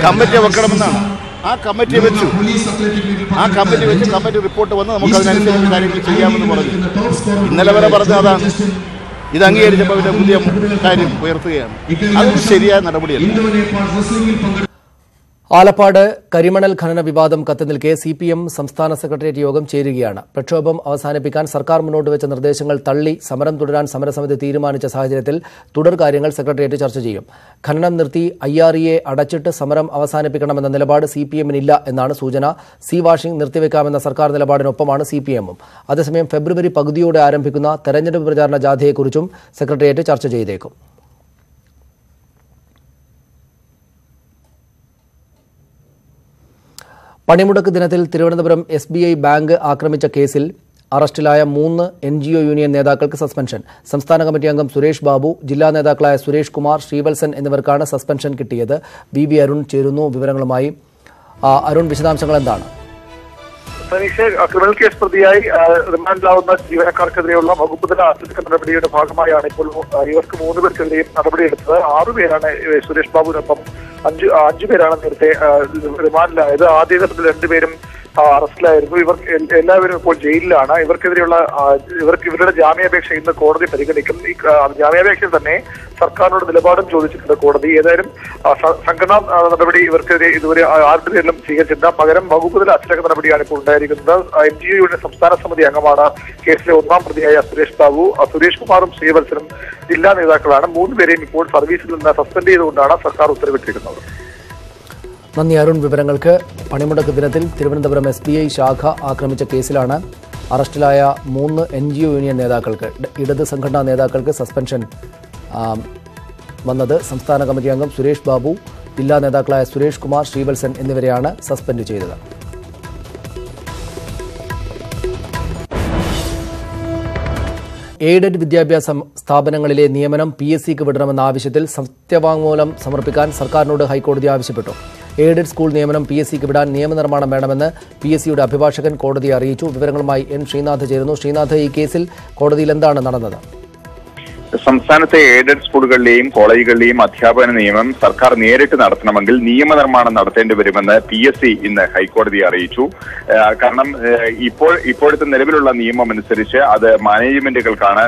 കമ്മിറ്റി വെക്കണമെന്നാണ്. ആ കമ്മിറ്റി വെച്ച് കമ്മിറ്റി റിപ്പോർട്ട് വന്ന് നമുക്ക് അതിനനുസരിച്ച് കാര്യങ്ങൾ ചെയ്യാമെന്ന് പറഞ്ഞു. ഇന്നലെ വരെ പറഞ്ഞ അതാണ്. ഇത് അംഗീകരിച്ചപ്പോൾ ഇതിന്റെ പുതിയ കാര്യം ഉയർത്തുകയാണ്. അതൊരു ശരിയായ നടപടിയല്ല. ആലപ്പാട് കരിമണൽ ഖനന വിവാദം കത്തിനിൽക്കെ സിപിഎം സംസ്ഥാന സെക്രട്ടേറിയറ്റ് യോഗം ചേരുകയാണ്. പ്രക്ഷോഭം അവസാനിപ്പിക്കാൻ സർക്കാർ മുന്നോട്ട് വെച്ച നിർദ്ദേശങ്ങൾ തള്ളി സമരം തുടരാൻ സമരസമിതി തീരുമാനിച്ച സാഹചര്യത്തിൽ തുടർ കാര്യങ്ങൾ സെക്രട്ടേറിയറ്റ് ചർച്ച ചെയ്യും. ഖനനം നിർത്തി IREA അടച്ചിട്ട് സമരം അവസാനിപ്പിക്കണമെന്ന നിലപാട് സിപിഎമ്മിനില്ല എന്നാണ് സൂചന. സീ വാഷിംഗ് നിർത്തിവെക്കാമെന്ന സർക്കാർ നിലപാടിനൊപ്പമാണ് സിപിഎമ്മും. അതേസമയം ഫെബ്രുവരി പകുതിയോടെ ആരംഭിക്കുന്ന തെരഞ്ഞെടുപ്പ് പ്രചാരണ ജാഥയെക്കുറിച്ചും സെക്രട്ടേറിയറ്റ് ചർച്ച ചെയ്തേക്കും. പണിമുടക്ക് ദിനത്തിൽ തിരുവനന്തപുരം SBI ബാങ്ക് ആക്രമിച്ച കേസിൽ അറസ്റ്റിലായ 3 NGO യൂണിയൻ നേതാക്കൾക്ക് സസ്പെൻഷൻ. സംസ്ഥാന കമ്മിറ്റി അംഗം സുരേഷ് ബാബു, ജില്ലാ നേതാക്കളായ സുരേഷ് കുമാർ, ശ്രീവത്സൻ എന്നിവർക്കാണ് സസ്പെൻഷൻ കിട്ടിയത്. BB അരുൺ ചേരുന്നു വിവരങ്ങളുമായി. അരുൺ, വിശദാംശങ്ങൾ എന്താണ്? ക്രിമിനൽ കേസ് പ്രതിയായി റിമാൻഡിലാവുന്ന ജീവനക്കാർക്കെതിരെയുള്ള വകുപ്പ് തല അച്ചടക്ക നടപടിയുടെ ഭാഗമായാണ് ഇപ്പോൾ ഇവർക്ക് 3 പേർക്കെതിരെയും നടപടിയെടുത്തത്. 6 പേരാണ് സുരേഷ് ബാബുവിനൊപ്പം 5 പേരാണ് നേരത്തെ റിമാൻഡിലായത്. ആദ്യ ഘട്ടത്തിൽ 2 പേരും അറസ്റ്റിലായിരുന്നു. ഇവർ എല്ലാവരും ഇപ്പോൾ ജയിലിലാണ്. ഇവരുടെ ജാമ്യാപേക്ഷ ഇന്ന് കോടതി പരിഗണിക്കും. ഈ ജാമ്യാപേക്ഷയിൽ തന്നെ സർക്കാരിനോട് നിലപാടും ചോദിച്ചിട്ടുണ്ട് കോടതി. ഏതായാലും സംഘടനാ നടപടി ഇവർക്കെതിരെ ഇതുവരെ ആരുടെ പേരിലും സ്വീകരിച്ചില്ല. പകരം വകുപ്പ് തല അച്ചടക്ക നടപടിയാണ് ഇപ്പോൾ ഉണ്ടായിരിക്കുന്നത്. NGO യുടെ സംസ്ഥാന സമിതി അംഗമാണ് കേസിലെ 1ാം പ്രതിയായ സുരേഷ് ബാബു. സുരേഷ് കുമാറും ശ്രീവത്സനും ജില്ലാ നേതാക്കളാണ്. 3 പേരെയും ഇപ്പോൾ സർവീസിൽ നിന്ന് സസ്പെൻഡ് ചെയ്തുകൊണ്ടാണ് സർക്കാർ ഉത്തരവിട്ടിരിക്കുന്നത്. നന്ദി അരുൺ വിവരങ്ങൾക്ക്. പണിമുടക്ക് ദിനത്തിൽ തിരുവനന്തപുരം SBI ശാഖ ആക്രമിച്ച കേസിലാണ് അറസ്റ്റിലായ 3 NGO യൂണിയൻ നേതാക്കൾക്ക്, ഇടത് സംഘടനാ നേതാക്കൾക്ക് സസ്പെൻഷൻ വന്നത്. സംസ്ഥാന കമ്മിറ്റി അംഗം സുരേഷ് ബാബു, ജില്ലാ നേതാക്കളായ സുരേഷ് കുമാർ, ശ്രീവത്സൻ എന്നിവരെയാണ് സസ്പെൻഡ് ചെയ്തത്. എയ്ഡഡ് വിദ്യാഭ്യാസ സ്ഥാപനങ്ങളിലെ നിയമനം PSCക്ക് വിടണമെന്ന ആവശ്യത്തിൽ സത്യവാങ്മൂലം സമർപ്പിക്കാൻ സർക്കാരിനോട് ഹൈക്കോടതി ആവശ്യപ്പെട്ടു. എയ്ഡഡ് സ്കൂൾ നിയമനം PSCക്ക് വിടാൻ നിയമനിർമ്മാണം വേണമെന്ന് PSCയുടെ അഭിഭാഷകൻ കോടതിയെ അറിയിച്ചു. വിവരങ്ങളുമായി N ശ്രീനാഥ് ചേരുന്നു. ശ്രീനാഥ്, ഈ കേസിൽ കോടതിയിൽ എന്താണ് നടന്നത്? സംസ്ഥാനത്തെ എയ്ഡഡ് സ്കൂളുകളിലെയും കോളേജുകളിലെയും അധ്യാപന നിയമനം സർക്കാർ നേരിട്ട് നടത്തണമെങ്കിൽ നിയമനിർമ്മാണം നടത്തേണ്ടി വരുമെന്ന് PSC ഇന്ന് ഹൈക്കോടതിയെ അറിയിച്ചു. കാരണം ഇപ്പോഴത്തെ നിലവിലുള്ള നിയമം അനുസരിച്ച് അത് മാനേജ്മെന്റുകൾക്കാണ്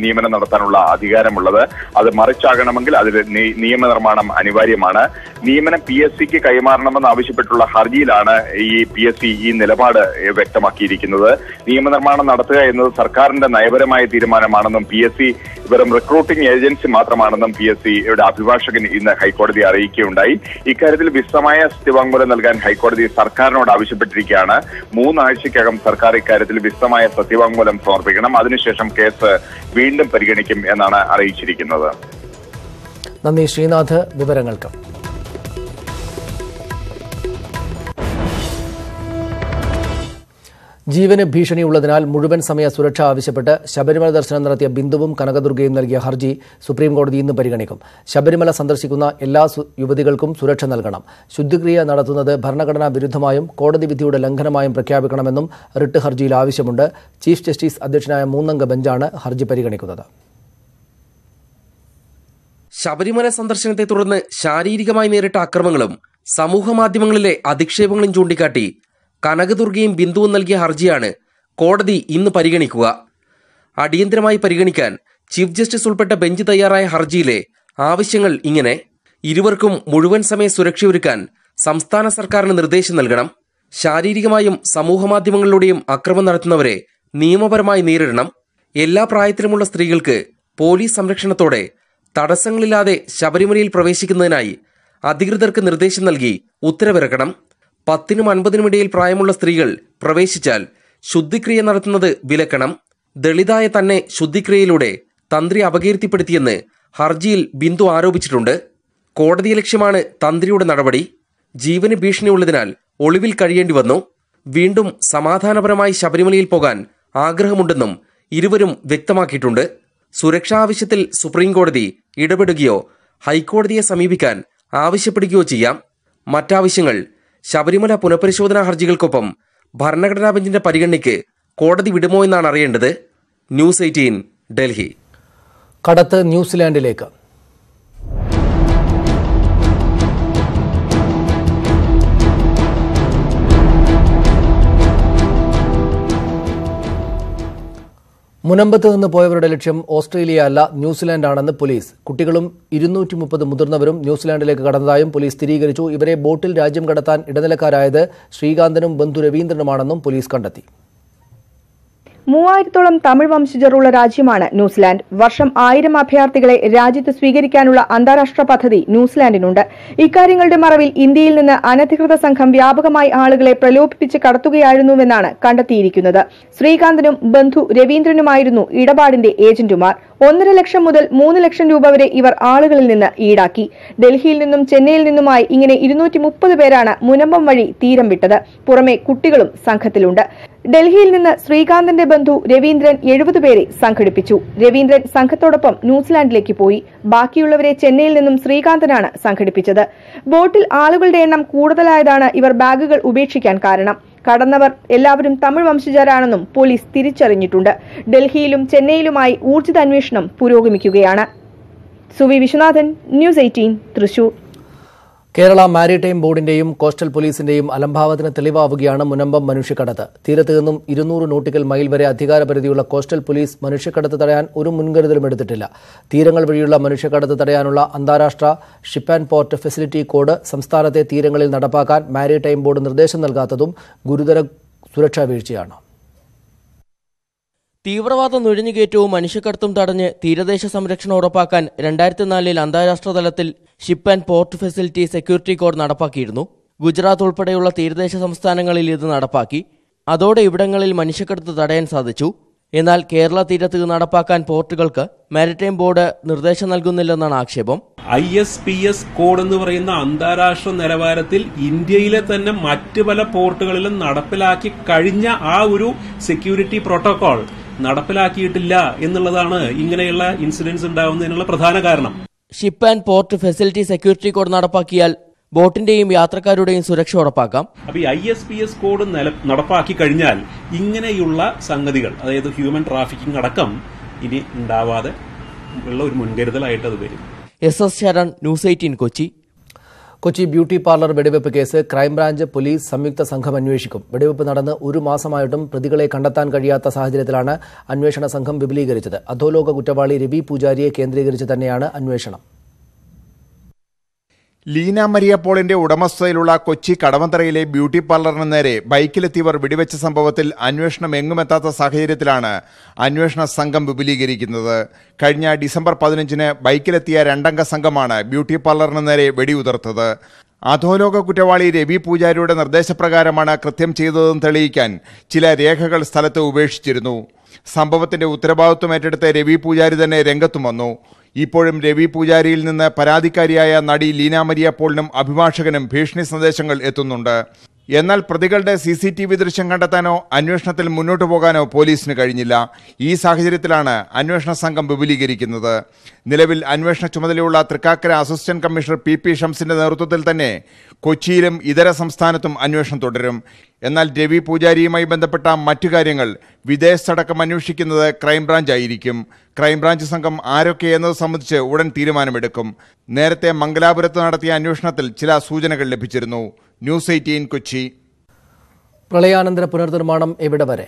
നിയമനം നടത്താനുള്ള അധികാരമുള്ളത്. അത് മറിച്ചാകണമെങ്കിൽ അതിൽ നിയമനിർമ്മാണം അനിവാര്യമാണ്. നിയമനം PSCക്ക് കൈമാറണമെന്ന് ആവശ്യപ്പെട്ടുള്ള ഹർജിയിലാണ് ഈ PSC ഈ നിലപാട് വ്യക്തമാക്കിയിരിക്കുന്നത്. നിയമനിർമ്മാണം നടത്തുക എന്നത് സർക്കാരിന്റെ നയപരമായ തീരുമാനമാണെന്നും PSC വെറും റിക്രൂട്ടിംഗ് ഏജൻസി മാത്രമാണെന്നും PSCയുടെ അഭിഭാഷകൻ ഇന്ന് ഹൈക്കോടതിയെ അറിയിക്കുകയുണ്ടായി. ഇക്കാര്യത്തിൽ വിശദമായ സത്യവാങ്മൂലം നൽകാൻ ഹൈക്കോടതി സർക്കാരിനോട് ആവശ്യപ്പെട്ടിരിക്കുകയാണ്. 3 ആഴ്ചയ്ക്കകം സർക്കാർ ഇക്കാര്യത്തിൽ വിശദമായ സത്യവാങ്മൂലം സമർപ്പിക്കണം. അതിനുശേഷം കേസ് വീണ്ടും പരിഗണിക്കും എന്നാണ് അറിയിച്ചിരിക്കുന്നത്. നന്ദി ശ്രീനാഥ് വിവരങ്ങൾക്ക്. ജീവന് ഭീഷണിയുള്ളതിനാൽ മുഴുവൻ സമയ സുരക്ഷ ആവശ്യപ്പെട്ട് ശബരിമല ദർശനം നടത്തിയ ബിന്ദുവും കനകദുർഗയും നൽകിയ ഹർജി സുപ്രീംകോടതി ഇന്ന് പരിഗണിക്കും. ശബരിമല സന്ദർശിക്കുന്ന എല്ലാ യുവതികൾക്കും സുരക്ഷ നൽകണം. ശുദ്ധിക്രിയ നടത്തുന്നത് ഭരണഘടനാ വിരുദ്ധമായും കോടതി വിധിയുടെ ലംഘനമായും പ്രഖ്യാപിക്കണമെന്നും റിട്ട് ഹർജിയിൽ ആവശ്യമുണ്ട്. ചീഫ് ജസ്റ്റിസ് അധ്യക്ഷനായ 3-അംഗ ബെഞ്ചാണ് ഹർജി പരിഗണിക്കുന്നത്. ശബരിമല സന്ദർശനത്തെ തുടർന്ന് ശാരീരികമായി നേരിട്ട അക്രമങ്ങളും സമൂഹമാധ്യമങ്ങളിലെ അധിക്ഷേപങ്ങളും ചൂണ്ടിക്കാട്ടി കനകദുർഗയും ബിന്ദുവും നൽകിയ ഹർജിയാണ് കോടതി ഇന്ന് പരിഗണിക്കുക. അടിയന്തരമായി പരിഗണിക്കാൻ ചീഫ് ജസ്റ്റിസ് ഉൾപ്പെട്ട ബെഞ്ച് തയ്യാറായ ഹർജിയിലെ ആവശ്യങ്ങൾ ഇങ്ങനെ: ഇരുവർക്കും മുഴുവൻ സമയ സുരക്ഷയൊരുക്കാൻ സംസ്ഥാന സർക്കാരിന് നിർദ്ദേശം നൽകണം. ശാരീരികമായും സമൂഹമാധ്യമങ്ങളിലൂടെയും അക്രമം നടത്തുന്നവരെ നിയമപരമായി നേരിടണം. എല്ലാ പ്രായത്തിലുമുള്ള സ്ത്രീകൾക്ക് പോലീസ് സംരക്ഷണത്തോടെ തടസ്സങ്ങളില്ലാതെ ശബരിമലയിൽ പ്രവേശിക്കുന്നതിനായി അധികൃതർക്ക് നിർദ്ദേശം നൽകി ഉത്തരവിറക്കണം. 10നും 50നും ഇടയിൽ പ്രായമുള്ള സ്ത്രീകൾ പ്രവേശിച്ചാൽ ശുദ്ധിക്രിയ നടത്തുന്നത് വിലക്കണം. ദളിതായ തന്നെ ശുദ്ധിക്രിയയിലൂടെ തന്ത്രി അപകീർത്തിപ്പെടുത്തിയെന്ന് ഹർജിയിൽ ബിന്ദു ആരോപിച്ചിട്ടുണ്ട്. കോടതി ലക്ഷ്യമാണ് തന്ത്രിയുടെ നടപടി. ജീവന് ഭീഷണിയുള്ളതിനാൽ ഒളിവിൽ കഴിയേണ്ടി വന്നു. വീണ്ടും സമാധാനപരമായി ശബരിമലയിൽ പോകാൻ ആഗ്രഹമുണ്ടെന്നും ഇരുവരും വ്യക്തമാക്കിയിട്ടുണ്ട്. സുരക്ഷാ ആവശ്യത്തിൽ സുപ്രീംകോടതി ഇടപെടുകയോ ഹൈക്കോടതിയെ സമീപിക്കാൻ ആവശ്യപ്പെടുകയോ ചെയ്യാം. മറ്റാവശ്യങ്ങൾ ശബരിമല പുനഃപരിശോധനാ ഹർജികൾക്കൊപ്പം ഭരണഘടനാ ബെഞ്ചിന്റെ പരിഗണനയ്ക്ക് കോടതി വിടുമോ എന്നാണ് അറിയേണ്ടത്. ന്യൂസ് 18 ഡൽഹി. കടത്ത് ന്യൂസിലാൻഡിലേക്ക്. മുനമ്പത്ത് നിന്ന് പോയവരുടെ ലക്ഷ്യം ഓസ്ട്രേലിയ അല്ല, ന്യൂസിലാൻഡാണെന്ന് പോലീസ്. കുട്ടികളും 230 മുതിർന്നവരും ന്യൂസിലാൻഡിലേക്ക് കടന്നതായും പോലീസ് സ്ഥിരീകരിച്ചു. ഇവരെ ബോട്ടിൽ രാജ്യം കടത്താൻ ഇടനിലക്കാരായത് ശ്രീകാന്തനും ബന്ധു രവീന്ദ്രനുമാണെന്നും പോലീസ് കണ്ടെത്തി. 3000-ഓളം തമിഴ് വംശജരുള്ള രാജ്യമാണ് ന്യൂസിലാൻഡ്. വർഷം 1000 അഭയാർത്ഥികളെ രാജ്യത്ത് സ്വീകരിക്കാനുള്ള അന്താരാഷ്ട്ര പദ്ധതി ന്യൂസിലാൻഡിനുണ്ട്. ഇക്കാര്യങ്ങളുടെ മറവിൽ ഇന്ത്യയിൽ നിന്ന് അനധികൃത സംഘം വ്യാപകമായി ആളുകളെ പ്രലോഭിപ്പിച്ച് കടത്തുകയായിരുന്നുവെന്നാണ് കണ്ടെത്തിയിരിക്കുന്നത്. ശ്രീകാന്തനും ബന്ധു രവീന്ദ്രനുമായിരുന്നു ഇടപാടിന്റെ ഏജന്റുമാർ. 1.5 ലക്ഷം മുതൽ 3 ലക്ഷം രൂപ വരെ ഇവർ ആളുകളിൽ നിന്ന് ഈടാക്കി. ഡൽഹിയിൽ നിന്നും ചെന്നൈയിൽ നിന്നുമായി ഇങ്ങനെ 230 പേരാണ് മുനമ്പം വഴി തീരം വിട്ടത്. പുറമെ കുട്ടികളും സംഘത്തിലുണ്ട്. ഡൽഹിയിൽ നിന്ന് ശ്രീകാന്തിന്റെ ബന്ധു രവീന്ദ്രൻ 70 പേരെ സംഘടിപ്പിച്ചു. രവീന്ദ്രൻ സംഘത്തോടൊപ്പം ന്യൂസിലാൻഡിലേക്ക് പോയി. ബാക്കിയുള്ളവരെ ചെന്നൈയിൽ നിന്നും ശ്രീകാന്തനാണ് സംഘടിപ്പിച്ചത്. ബോട്ടിൽ ആളുകളുടെ എണ്ണം കൂടുതലായതാണ് ഇവർ ബാഗുകൾ ഉപേക്ഷിക്കാൻ കാരണം. കടന്നവർ എല്ലാവരും തമിഴ് വംശജരാണെന്നും പോലീസ് തിരിച്ചറിഞ്ഞിട്ടുണ്ട്. ഡൽഹിയിലും ചെന്നൈയിലുമായി ഊർജിത അന്വേഷണം പുരോഗമിക്കുകയാണ്. സുവി വിശ്വനാഥൻ, ന്യൂസ് 18, തൃശൂർ. കേരള മാരിടൈം ബോർഡിന്റെയും കോസ്റ്റൽ പോലീസിന്റെയും അലംഭാവത്തിന് തെളിവാവുകയാണ് മുനമ്പം മനുഷ്യക്കടത്ത്. തീരത്ത് നിന്നും 200 നോട്ടിക്കൽ മൈൽ വരെ അധികാരപരിധിയുള്ള കോസ്റ്റൽ പോലീസ് മനുഷ്യക്കടത്ത് തടയാൻ ഒരു മുൻകരുതലും എടുത്തിട്ടില്ല. തീരങ്ങൾ വഴിയുള്ള മനുഷ്യക്കടത്ത് തടയാനുള്ള അന്താരാഷ്ട്ര ship and port facility code സംസ്ഥാനത്തെ തീരങ്ങളിൽ നടപ്പാക്കാൻ മാരിടൈം ബോർഡ് നിർദ്ദേശം നൽകാത്തതും ഗുരുതര സുരക്ഷാ വീഴ്ചയാണ്. തീവ്രവാദ നുഴഞ്ഞുകയറ്റവും മനുഷ്യക്കടത്തും തടഞ്ഞ് തീരദേശ സംരക്ഷണം ഉറപ്പാക്കാൻ 2004 അന്താരാഷ്ട്ര തലത്തിൽ ship and port facility security code നടപ്പാക്കിയിരുന്നു. ഗുജറാത്ത് ഉൾപ്പെടെയുള്ള തീരദേശ സംസ്ഥാനങ്ങളിൽ ഇത് നടപ്പാക്കി. അതോടെ ഇവിടങ്ങളിൽ മനുഷ്യക്കടത്ത് തടയാൻ സാധിച്ചു. എന്നാൽ കേരള തീരത്ത് നടപ്പാക്കാൻ പോർട്ടുകൾക്ക് മാരിടൈം ബോർഡ് നിർദ്ദേശം നൽകുന്നില്ലെന്നാണ് ആക്ഷേപം. ISPS കോഡ് എന്ന് പറയുന്ന അന്താരാഷ്ട്ര നിലവാരത്തിൽ ഇന്ത്യയിലെ തന്നെ മറ്റ് പല പോർട്ടുകളിലും നടപ്പിലാക്കി കഴിഞ്ഞ ആ ഒരു സെക്യൂരിറ്റി പ്രോട്ടോകോൾ നടപ്പിലാക്കിയിട്ടില്ല എന്നുള്ളതാണ് ഇങ്ങനെയുള്ള ഇൻസിഡന്റ്സ് ഉണ്ടാവുന്നതിനുള്ള പ്രധാന കാരണം. Ship and port facility security code നടപ്പാക്കിയാൽ ബോട്ടിന്റെയും യാത്രക്കാരുടെയും സുരക്ഷ ഉറപ്പാക്കാം. അപ്പൊ ഈ ISPS കോഡ് നടപ്പാക്കി കഴിഞ്ഞാൽ ഇങ്ങനെയുള്ള സംഗതികൾ, അതായത് ഹ്യൂമൻ ട്രാഫിക്കിംഗ് അടക്കം ഇനി ഉണ്ടാവാതെ ഉള്ള ഒരു മുൻകരുതലായിട്ട് അത് വരും. SS Sharan, news 18, Kochi. Kochi beauty parlour വെടിവെപ്പ് കേസ് ക്രൈംബ്രാഞ്ച് പോലീസ് സംയുക്ത സംഘം അന്വേഷിക്കും. വെടിവെപ്പ് നടന്ന് 1 മാസമായിട്ടും പ്രതികളെ കണ്ടെത്താൻ കഴിയാത്ത സാഹചര്യത്തിലാണ് അന്വേഷണ സംഘം വിപുലീകരിച്ചത്. അധോലോക കുറ്റവാളി രവി പൂജാരിയെ കേന്ദ്രീകരിച്ച് തന്നെയാണ് അന്വേഷണം. ലീന മരിയ പോളിന്റെ ഉടമസ്ഥതയിലുള്ള കൊച്ചി കടവന്തറയിലെ ബ്യൂട്ടി പാർലറിന് നേരെ ബൈക്കിലെത്തിയവർ വെടിവെച്ച സംഭവത്തിൽ അന്വേഷണം എങ്ങുമെത്താത്ത സാഹചര്യത്തിലാണ് അന്വേഷണ സംഘം വിപുലീകരിക്കുന്നത്. കഴിഞ്ഞ ഡിസംബർ 15-ന് ബൈക്കിലെത്തിയ 2-അംഗ സംഘമാണ് ബ്യൂട്ടി പാർലറിന് നേരെ വെടിയുതിർത്തത്. അധോലോക കുറ്റവാളി രവി പൂജാരിയുടെ നിർദ്ദേശപ്രകാരമാണ് കൃത്യം ചെയ്തതെന്ന് തെളിയിക്കാൻ ചില രേഖകൾ സ്ഥലത്ത് ഉപേക്ഷിച്ചിരുന്നു. സംഭവത്തിന്റെ ഉത്തരവാദിത്വം ഏറ്റെടുത്ത് രവി പൂജാരി തന്നെ രംഗത്തും വന്നു. ഇപ്പോഴും രവി പൂജാരിയിൽ നിന്ന് പരാതിക്കാരിയായ നടി ലീന മരിയ പോളിനും അഭിഭാഷകനും ഭീഷണി സന്ദേശങ്ങൾ എത്തുന്നുണ്ട്. എന്നാൽ പ്രതികളുടെ CCTV ദൃശ്യം കണ്ടെത്താനോ അന്വേഷണത്തിൽ മുന്നോട്ടു പോകാനോ പോലീസിന് കഴിഞ്ഞില്ല. ഈ സാഹചര്യത്തിലാണ് അന്വേഷണ സംഘം വിപുലീകരിക്കുന്നത്. നിലവിൽ അന്വേഷണ ചുമതലയുള്ള തൃക്കാക്കര അസിസ്റ്റന്റ് കമ്മീഷണർ PP ഷംസിന്റെ നേതൃത്വത്തിൽ തന്നെ കൊച്ചിയിലും ഇതര സംസ്ഥാനത്തും അന്വേഷണം തുടരും. എന്നാൽ രവി പൂജാരിയുമായി ബന്ധപ്പെട്ട മറ്റു കാര്യങ്ങൾ വിദേശത്തടക്കം അന്വേഷിക്കുന്നത് ക്രൈംബ്രാഞ്ച് ആയിരിക്കും. ക്രൈംബ്രാഞ്ച് സംഘം ആരൊക്കെ എന്നത് സംബന്ധിച്ച് ഉടൻ തീരുമാനമെടുക്കും. നേരത്തെ മംഗലാപുരത്ത് നടത്തിയ അന്വേഷണത്തിൽ ചില സൂചനകൾ ലഭിച്ചിരുന്നു. ന്യൂസ് 18, കൊച്ചി. പ്രളയാനന്തര പുനർനിർമ്മാണം എവിടെ വരെ?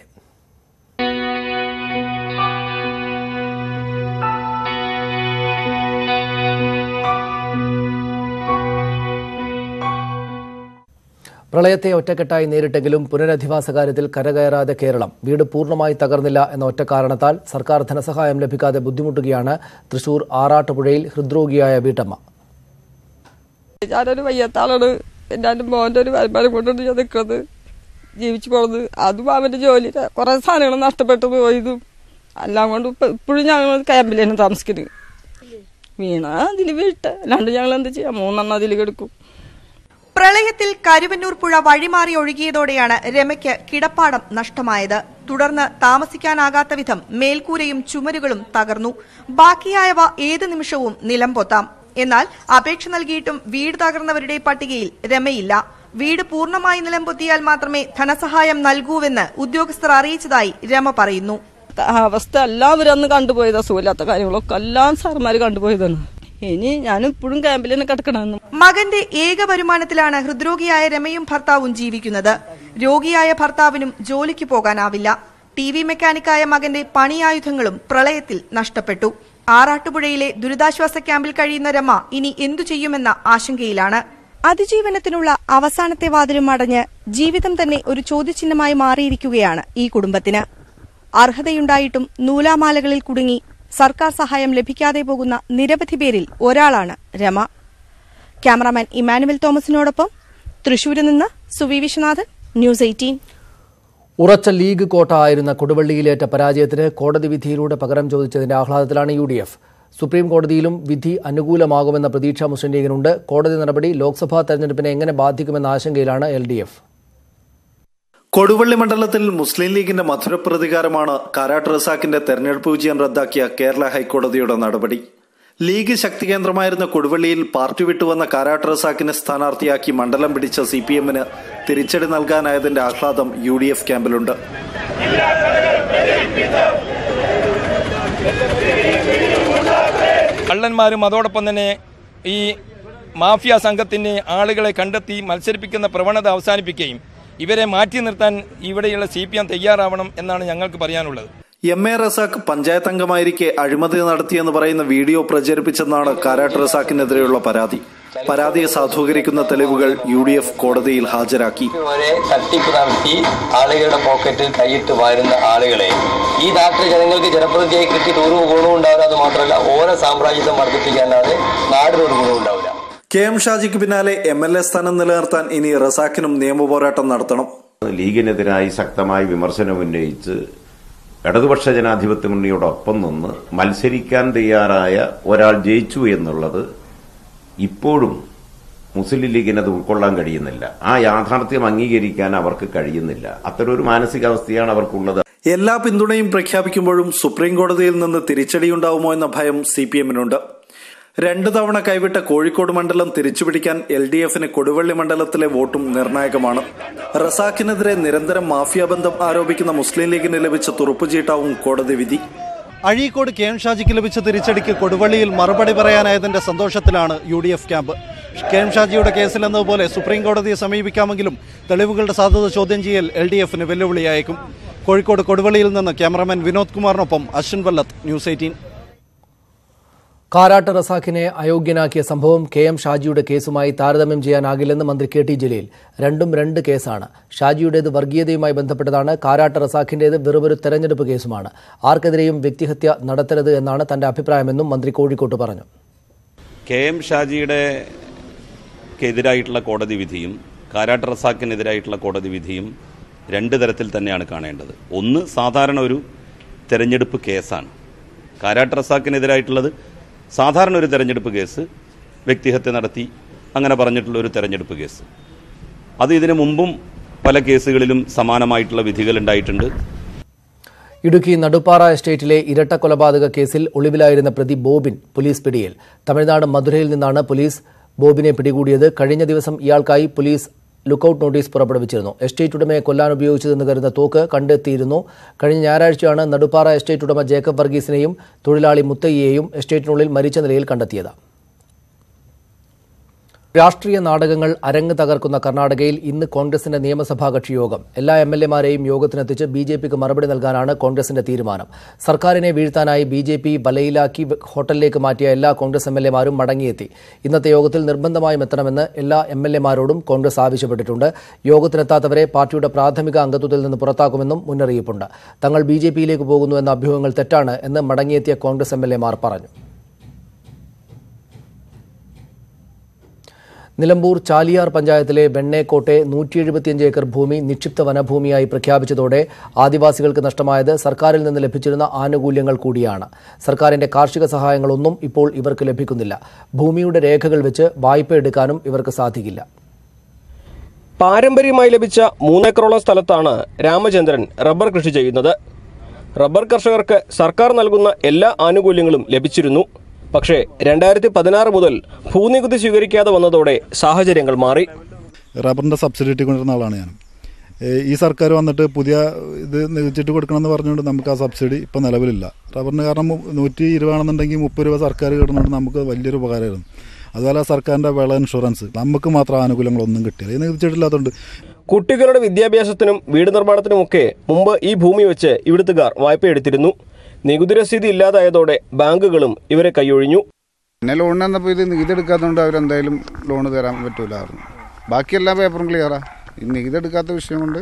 പ്രളയത്തെ ഒറ്റക്കെട്ടായി നേരിട്ടെങ്കിലും പുനരധിവാസ കാര്യത്തിൽ കരകയറാതെ കേരളം. വീട് പൂർണ്ണമായി തകർന്നില്ല എന്ന ഒറ്റ കാരണത്താൽ സർക്കാർ ധനസഹായം ലഭിക്കാതെ ബുദ്ധിമുട്ടുകയാണ് തൃശൂർ ആറാട്ടുപുഴയിൽ ഹൃദ്രോഗിയായ വീട്ടമ്മ. ഞാനൊരു വയ്യാത്താളാണ്. എൻ്റെ മോൻ്റെ ഒരു വരുമാനം കൊണ്ടാണ് ഞാൻ നിൽക്കുന്നത്, ജീവിച്ചു പോകുന്നത്. അതും അവൻ്റെ ജോലി കുറേ സാധനങ്ങൾ നഷ്ടപ്പെട്ടു പോയതും എല്ലാം കൊണ്ട് ഇപ്പോഴും ഞങ്ങൾ ക്യാമ്പിൽ തന്നെ താമസിക്കുന്നത്. വീണ അതിൽ വീട്ട് അല്ലാണ്ട് ഞങ്ങൾ എന്താ ചെയ്യാം, 3 എണ്ണം അതിൽ കിടക്കും. പ്രളയത്തിൽ കരുവന്നൂർ പുഴ വഴിമാറി ഒഴുകിയതോടെയാണ് രമയ്ക്ക് കിടപ്പാടം നഷ്ടമായത്. തുടർന്ന് താമസിക്കാനാകാത്ത വിധം മേൽക്കൂരയും ചുമരുകളും തകർന്നു. ബാക്കിയായവ ഏത് നിമിഷവും നിലംപൊത്താം. എന്നാൽ അപേക്ഷ നൽകിയിട്ടും വീട് തകർന്നവരുടെ പട്ടികയിൽ രമയില്ല. വീട് പൂർണ്ണമായി നിലംപൊത്തിയാൽ മാത്രമേ ധനസഹായം നൽകൂവെന്ന് ഉദ്യോഗസ്ഥർ അറിയിച്ചതായി രമ പറയുന്നു. അവസ്ഥ എല്ലാവരും അന്ന് കണ്ടുപോയത്, അസുഖമില്ലാത്ത കാര്യങ്ങളൊക്കെ എല്ലാം സാർമാര് കണ്ടുപോയതാണ്. ഇനി ഞാനിപ്പോഴും ക്യാമ്പിൽ തന്നെ കിടക്കണമെന്ന്. മകന്റെ ഏക വരുമാനത്തിലാണ് ഹൃദ്രോഗിയായ രമയും ഭർത്താവും ജീവിക്കുന്നത്. രോഗിയായ ഭർത്താവിനും ജോലിക്ക് പോകാനാവില്ല. TV മെക്കാനിക്കായ മകന്റെ പണിയായുധങ്ങളും പ്രളയത്തിൽ നഷ്ടപ്പെട്ടു. ആറാട്ടുപുഴയിലെ ദുരിതാശ്വാസ ക്യാമ്പിൽ കഴിയുന്ന രമ ഇനി എന്തു ചെയ്യുമെന്ന ആശങ്കയിലാണ്. അതിജീവനത്തിനുള്ള അവസാനത്തെ വാതിലും അടഞ്ഞ് ജീവിതം തന്നെ ഒരു ചോദ്യചിഹ്നമായി മാറിയിരിക്കുകയാണ് ഈ കുടുംബത്തിന്. അർഹതയുണ്ടായിട്ടും നൂലാമാലകളിൽ കുടുങ്ങി സർക്കാർ സഹായം ലഭിക്കാതെ പോകുന്ന നിരവധി പേരിൽ ഒരാളാണ് രമ. ക്യാമറാമാൻ ഇമാനുവൽ തോമസിനോടൊപ്പം തൃശൂരിൽ നിന്ന് സുവി വിശ്വനാഥൻ, ന്യൂസ് 18. ഉറച്ച ലീഗ് കോട്ട ആയിരുന്ന കൊടുവള്ളിയിലേറ്റ പരാജയത്തിന് കോടതി വിധിയിലൂടെ പകരം ചോദിച്ചതിന്റെ ആഹ്ലാദത്തിലാണ് UDF. സുപ്രീം കോടതിയിലും വിധി അനുകൂലമാകുമെന്ന പ്രതീക്ഷ മുസ്ലിം ലീഗിനുണ്ട്. കോടതി നടപടി ലോക്സഭാ തെരഞ്ഞെടുപ്പിനെ എങ്ങനെ ബാധിക്കുമെന്ന ആശങ്കയിലാണ് LDF. കൊടുവള്ളി മണ്ഡലത്തിൽ മുസ്ലിം ലീഗിന്റെ മധുരപ്രതികാരമാണ് കാരാട്ട് റസാഖിന്റെ തെരഞ്ഞെടുപ്പ് വിജയം റദ്ദാക്കിയ കേരള ഹൈക്കോടതിയുടെ നടപടി. ലീഗ് ശക്തി കേന്ദ്രമായിരുന്ന കൊടുവള്ളിയിൽ പാർട്ടി വിട്ടുവന്ന കാരാട്ട് റസാഖിനെ സ്ഥാനാർത്ഥിയാക്കി മണ്ഡലം പിടിച്ച CPM-ന് തിരിച്ചടി നൽകാനായതിന്റെ ആഹ്ലാദം UDF ക്യാമ്പിലുണ്ട്. കള്ളന്മാരും അതോടൊപ്പം തന്നെ ഈ മാഫിയ സംഘത്തിന്റെ ആളുകളെ കണ്ടെത്തി മത്സരിപ്പിക്കുന്ന പ്രവണത അവസാനിപ്പിക്കുകയും ഇവരെ മാറ്റി നിർത്താൻ ഇവിടെയുള്ള CPM തയ്യാറാവണം എന്നാണ് ഞങ്ങൾക്ക് പറയാനുള്ളത്. MA റസാഖ് പഞ്ചായത്ത് അംഗമായിരിക്കെ അഴിമതി നടത്തിയെന്ന് പറയുന്ന വീഡിയോ പ്രചരിപ്പിച്ചെന്നാണ് കാരാട്ട് റസാഖിനെതിരെയുള്ള പരാതി. പരാതിയെ സാധൂകരിക്കുന്ന തെളിവുകൾ UDF കോടതിയിൽ ഹാജരാക്കി. തട്ടിപ്പ് നടത്തി ആളുകളുടെ പോക്കറ്റിൽ കൈയിട്ട് വാരുന്ന ആളുകളെ ഈ നാട്ടിലെ ജനങ്ങൾക്ക് ജനപ്രതിനിധിയായി കിട്ടിയിട്ട് ഒരു ഗുണവും ഉണ്ടാവില്ല. അത് മാത്രമല്ല ഓരോ സാമ്രാജ്യത്വം വർദ്ധിപ്പിക്കാനാണ് നാടിനൊരു ഗുണവും ഉണ്ടാവില്ല. KM ഷാജിക്ക് പിന്നാലെ MLA സ്ഥാനം നിലനിർത്താൻ ഇനി റസാഖിനും നിയമപോരാട്ടം നടത്തണം. ലീഗിനെതിരായി ശക്തമായി വിമർശനം ഉന്നയിച്ച് ഇടതുപക്ഷ ജനാധിപത്യ മുന്നണിയോടൊപ്പം നിന്ന് മത്സരിക്കാൻ തയ്യാറായ ഒരാൾ ജയിച്ചു എന്നുള്ളത് ഇപ്പോഴും മുസ്ലിം ലീഗിനത് ഉൾക്കൊള്ളാൻ കഴിയുന്നില്ല. ആ യാഥാർത്ഥ്യം അംഗീകരിക്കാൻ അവർക്ക് കഴിയുന്നില്ല. അത്തരമൊരു മാനസികാവസ്ഥയാണ് അവർക്കുള്ളത്. എല്ലാ പിന്തുണയും പ്രഖ്യാപിക്കുമ്പോഴും സുപ്രീം കോടതിയിൽ നിന്ന് തിരിച്ചടിയുണ്ടാവുമോ എന്ന ഭയം CPM-നുണ്ട്. 2 തവണ കൈവിട്ട കോഴിക്കോട് മണ്ഡലം തിരിച്ചുപിടിക്കാൻ LDF-ന് കൊടുവള്ളി മണ്ഡലത്തിലെ വോട്ടും നിർണായകമാണ്. റസാഖിനെതിരെ നിരന്തരം മാഫിയ ബന്ധം ആരോപിക്കുന്ന മുസ്ലിം ലീഗിന് ലഭിച്ച തുറുപ്പുചീട്ടാവും കോടതി വിധി. അഴീക്കോട് KM ഷാജിക്ക് ലഭിച്ച തിരിച്ചടിക്ക് കൊടുവള്ളിയിൽ മറുപടി പറയാനായതിന്റെ സന്തോഷത്തിലാണ് UDF ക്യാമ്പ്. KM ഷാജിയുടെ കേസിലെന്നതുപോലെ സുപ്രീം കോടതിയെ സമീപിക്കാമെങ്കിലും തെളിവുകളുടെ സാധ്യത ചോദ്യം ചെയ്യൽ LDF-ന് വെല്ലുവിളിയായേക്കും. കോഴിക്കോട് കൊടുവള്ളിയിൽ നിന്ന് ക്യാമറമാൻ വിനോദ് കുമാറിനൊപ്പം അശ്വിൻ വല്ലത്ത്, ന്യൂസ് 18. കാരാട്ട് റസാഖിനെ അയോഗ്യനാക്കിയ സംഭവം KM ഷാജിയുടെ കേസുമായി താരതമ്യം ചെയ്യാനാകില്ലെന്ന് മന്ത്രി KT ജലീൽ. രണ്ടും 2 കേസാണ്. ഷാജിയുടേത് വർഗീയതയുമായി ബന്ധപ്പെട്ടതാണ്. കാരാട്ട് റസാഖിന്റേത് വെറുമൊരു തെരഞ്ഞെടുപ്പ് കേസുമാണ്. ആർക്കെതിരെയും വ്യക്തിഹത്യ നടത്തരുത് എന്നാണ് തന്റെ അഭിപ്രായമെന്നും മന്ത്രി കോഴിക്കോട്ട് പറഞ്ഞു. KM ഷാജിയുടെ എതിരായിട്ടുള്ള കോടതി വിധിയും കാരാട്ട് റസാഖിനെതിരായിട്ടുള്ള കോടതി വിധിയും 2 തരത്തിൽ തന്നെയാണ് കാണേണ്ടത്. ഒന്ന്, സാധാരണ ഒരു തെരഞ്ഞെടുപ്പ് കേസാണ്. കാരാട്ട് റസാഖിനെതിരായിട്ടുള്ളത് സാധാരണ ഒരു തെരഞ്ഞെടുപ്പ് കേസ്, വ്യക്തിഹത്യ നടത്തി അങ്ങനെ പറഞ്ഞിട്ടുള്ള ഒരു തെരഞ്ഞെടുപ്പ് കേസ്. അത് ഇതിനു മുമ്പും പല കേസുകളിലും സമാനമായിട്ടുള്ള വിധികൾ ഉണ്ടായിട്ടുണ്ട്. ഇടുക്കി നടുപ്പാറ എസ്റ്റേറ്റിലെ ഇരട്ട കൊലപാതക കേസിൽ ഒളിവിലായിരുന്ന പ്രതി ബോബിൻ പോലീസ് പിടിയിൽ. തമിഴ്നാട് മധുരയിൽ നിന്നാണ് പോലീസ് ബോബിനെ പിടികൂടിയത്. കഴിഞ്ഞ ദിവസം ഇയാൾക്കായി പോലീസ് ലുക്കൌട്ട് നോട്ടീസ് പുറപ്പെടുവിച്ചിരുന്നു. എസ്റ്റേറ്റ് ഉടമയെ കൊല്ലാൻ ഉപയോഗിച്ചതെന്ന് കരുതുന്ന തോക്ക് കണ്ടെത്തിയിരുന്നു. കഴിഞ്ഞ ഞായറാഴ്ചയാണ് നടുപ്പാറ എസ്റ്റേറ്റ് ഉടമ ജേക്കബ് വർഗീസിനെയും തൊഴിലാളി മുത്തയ്യയെയും എസ്റ്റേറ്റിനുള്ളിൽ മരിച്ച നിലയിൽ കണ്ടെത്തിയത്. രാഷ്ട്രീയ നാടകങ്ങൾ അരങ്ങ് തകർക്കുന്ന കർണാടകയിൽ ഇന്ന് കോൺഗ്രസിന്റെ നിയമസഭാ കക്ഷി യോഗം. എല്ലാ MLA-മാരെയും യോഗത്തിനെത്തിച്ച് BJPക്ക് മറുപടി നൽകാനാണ് കോൺഗ്രസിന്റെ തീരുമാനം. സർക്കാരിനെ വീഴ്ത്താനായി BJP വലയിലാക്കി ഹോട്ടലിലേക്ക് മാറ്റിയ എല്ലാ കോൺഗ്രസ് MLA-മാരും മടങ്ങിയെത്തി. ഇന്നത്തെ യോഗത്തിൽ നിർബന്ധമായും എത്തണമെന്ന് എല്ലാ MLA-മാരോടും കോൺഗ്രസ് ആവശ്യപ്പെട്ടിട്ടുണ്ട്. യോഗത്തിനെത്താത്തവരെ പാർട്ടിയുടെ പ്രാഥമിക അംഗത്വത്തിൽ നിന്ന് പുറത്താക്കുമെന്നും മുന്നറിയിപ്പുണ്ട്. തങ്ങൾ BJPയിലേക്ക് പോകുന്നു എന്ന അഭ്യൂഹങ്ങൾ തെറ്റാണ് എന്ന് മടങ്ങിയെത്തിയ കോൺഗ്രസ് MLA-മാർ പറഞ്ഞു. നിലമ്പൂർ ചാലിയാർ പഞ്ചായത്തിലെ വെണ്ണേക്കോട്ടെ 175 ഏക്കർ ഭൂമി നിക്ഷിപ്ത വനഭൂമിയായി പ്രഖ്യാപിച്ചതോടെ ആദിവാസികൾക്ക് നഷ്ടമായത് സർക്കാരിൽ നിന്ന് ലഭിച്ചിരുന്ന ആനുകൂല്യങ്ങൾ കൂടിയാണ്. സർക്കാരിന്റെ കാർഷിക സഹായങ്ങളൊന്നും ഇപ്പോൾ ഇവർക്ക് ലഭിക്കുന്നില്ല. ഭൂമിയുടെ രേഖകൾ വെച്ച് വായ്പ എടുക്കാനും ഇവർക്ക് സാധിക്കില്ല. പാരമ്പര്യമായി ലഭിച്ച 3 ഏക്കറോളം സ്ഥലത്താണ് രാമചന്ദ്രൻ റബ്ബർ കൃഷി ചെയ്യുന്നത്. റബ്ബർ കർഷകർക്ക് സർക്കാർ നൽകുന്ന എല്ലാ ആനുകൂല്യങ്ങളും ലഭിച്ചിരുന്നു. പക്ഷേ 2016 മുതൽ ഭൂനികുതി സ്വീകരിക്കാതെ വന്നതോടെ സാഹചര്യങ്ങൾ മാറി. റബ്ബറിൻ്റെ സബ്സിഡി കിട്ടിക്കൊണ്ടിരുന്ന ആളാണ് ഞാൻ. ഈ സർക്കാർ വന്നിട്ട് പുതിയ ഇത് നികുതിച്ചിട്ട് കൊടുക്കണമെന്ന് പറഞ്ഞുകൊണ്ട് നമുക്ക് ആ സബ്സിഡി ഇപ്പം നിലവിലില്ല. റബ്ബറിന് കാരണം 120 ആണെന്നുണ്ടെങ്കിൽ 30 രൂപ സർക്കാർ കിട്ടുന്നുണ്ട്, നമുക്ക് വലിയൊരു ഉപകാരമായിരുന്നു. അതുപോലെ സർക്കാരിൻ്റെ വിള ഇൻഷുറൻസ് നമുക്ക് മാത്രം ആനുകൂല്യങ്ങളൊന്നും കിട്ടിയില്ല. ഈ നികുതിച്ചിട്ടില്ലാത്തതുകൊണ്ട് കുട്ടികളുടെ വിദ്യാഭ്യാസത്തിനും വീട് നിർമ്മാണത്തിനുമൊക്കെ മുമ്പ് ഈ ഭൂമി വെച്ച് ഇവിടുത്തുകാർ വായ്പ എടുത്തിരുന്നു. നികുതി രസീത് ഇല്ലാതായതോടെ ബാങ്കുകളും ഇവരെ കൈയൊഴിഞ്ഞു. പിന്നെ ലോൺ തന്നപ്പോൾ ഇത് നികുതി എടുക്കാത്തതുകൊണ്ട് അവരെന്തായാലും ലോൺ തരാൻ പറ്റൂലായിരുന്നു. ബാക്കിയെല്ലാം പേപ്പറും ക്ലിയറാ. ഈ നികുതി എടുക്കാത്ത വിഷയം കൊണ്ട്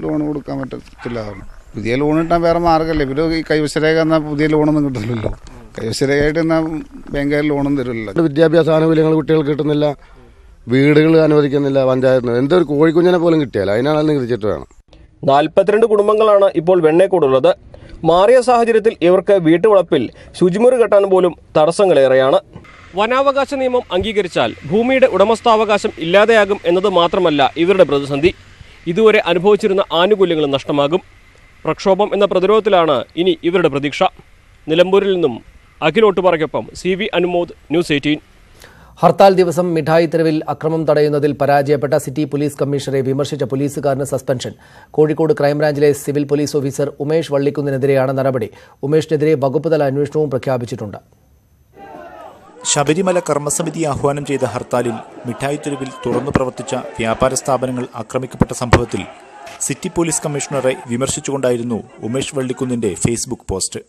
ലോൺ കൊടുക്കാൻ പറ്റത്തില്ലായിരുന്നു. പുതിയ ലോൺ കിട്ടാൻ വേറെ മാർഗ്ഗമല്ലേ. ഇവർ ഈ കൈവശരേഖ എന്നാൽ പുതിയ ലോണൊന്നും കിട്ടില്ലല്ലോ. കൈവശരേഖയായിട്ട് എന്നാൽ ബാങ്കുകാർ ലോണും തരില്ലല്ലോ. വിദ്യാഭ്യാസ ആനുകൂല്യങ്ങൾ കുട്ടികൾക്ക് കിട്ടുന്നില്ല, വീടുകൾ അനുവദിക്കുന്നില്ല പഞ്ചായത്തിന്. എന്തൊരു കോഴിക്കുഞ്ഞിനെ പോലും കിട്ടിയാൽ അതിനാണ് നികുതിച്ചിട്ട് വേണം. 42 കുടുംബങ്ങളാണ് ഇപ്പോൾ വെണ്ണേക്കോടുള്ളത്. മാറിയ സാഹചര്യത്തിൽ ഇവർക്ക് വീട്ടുവളപ്പിൽ ശുചിമുറി കെട്ടാൻ പോലും തടസ്സങ്ങളേറെയാണ്. വനാവകാശ നിയമം അംഗീകരിച്ചാൽ ഭൂമിയുടെ ഉടമസ്ഥാവകാശം ഇല്ലാതെയാകും എന്നത് മാത്രമല്ല ഇവരുടെ പ്രതിസന്ധി. ഇതുവരെ അനുഭവിച്ചിരുന്ന ആനുകൂല്യങ്ങളും നഷ്ടമാകും. പ്രക്ഷോഭം എന്ന പ്രതിരോധത്തിലാണ് ഇനി ഇവരുടെ പ്രതീക്ഷ. നിലമ്പൂരിൽ നിന്നും അഖിലോട്ടുപാറയ്ക്കൊപ്പം CV അനുമോദ്, ന്യൂസ് 18. ഹർത്താൽ ദിവസം മിഠായി തെരുവിൽ അക്രമം തടയുന്നതിൽ പരാജയപ്പെട്ട സിറ്റി പോലീസ് കമ്മീഷണറെ വിമർശിച്ച പോലീസുകാരന് സസ്പെൻഷൻ. കോഴിക്കോട് ക്രൈംബ്രാഞ്ചിലെ സിവിൽ പോലീസ് ഓഫീസർ ഉമേഷ് വള്ളിക്കുന്നിനെതിരെയാണ് നടപടി. ഉമേഷിനെതിരെ വകുപ്പുതല അന്വേഷണവും പ്രഖ്യാപിച്ചിട്ടുണ്ട്. ശബരിമല കർമ്മസമിതി ആഹ്വാനം ചെയ്ത ഹർത്താലിൽ മിഠായി തെരുവിൽ തുറന്നു പ്രവർത്തിച്ച വ്യാപാര സ്ഥാപനങ്ങൾ ആക്രമിക്കപ്പെട്ട സംഭവത്തിൽ സിറ്റി പോലീസ് കമ്മീഷണറെ വിമർശിച്ചുകൊണ്ടായിരുന്നു ഉമേഷ് വള്ളിക്കുന്നിന്റെ ഫേസ്ബുക്ക് പോസ്റ്റ്.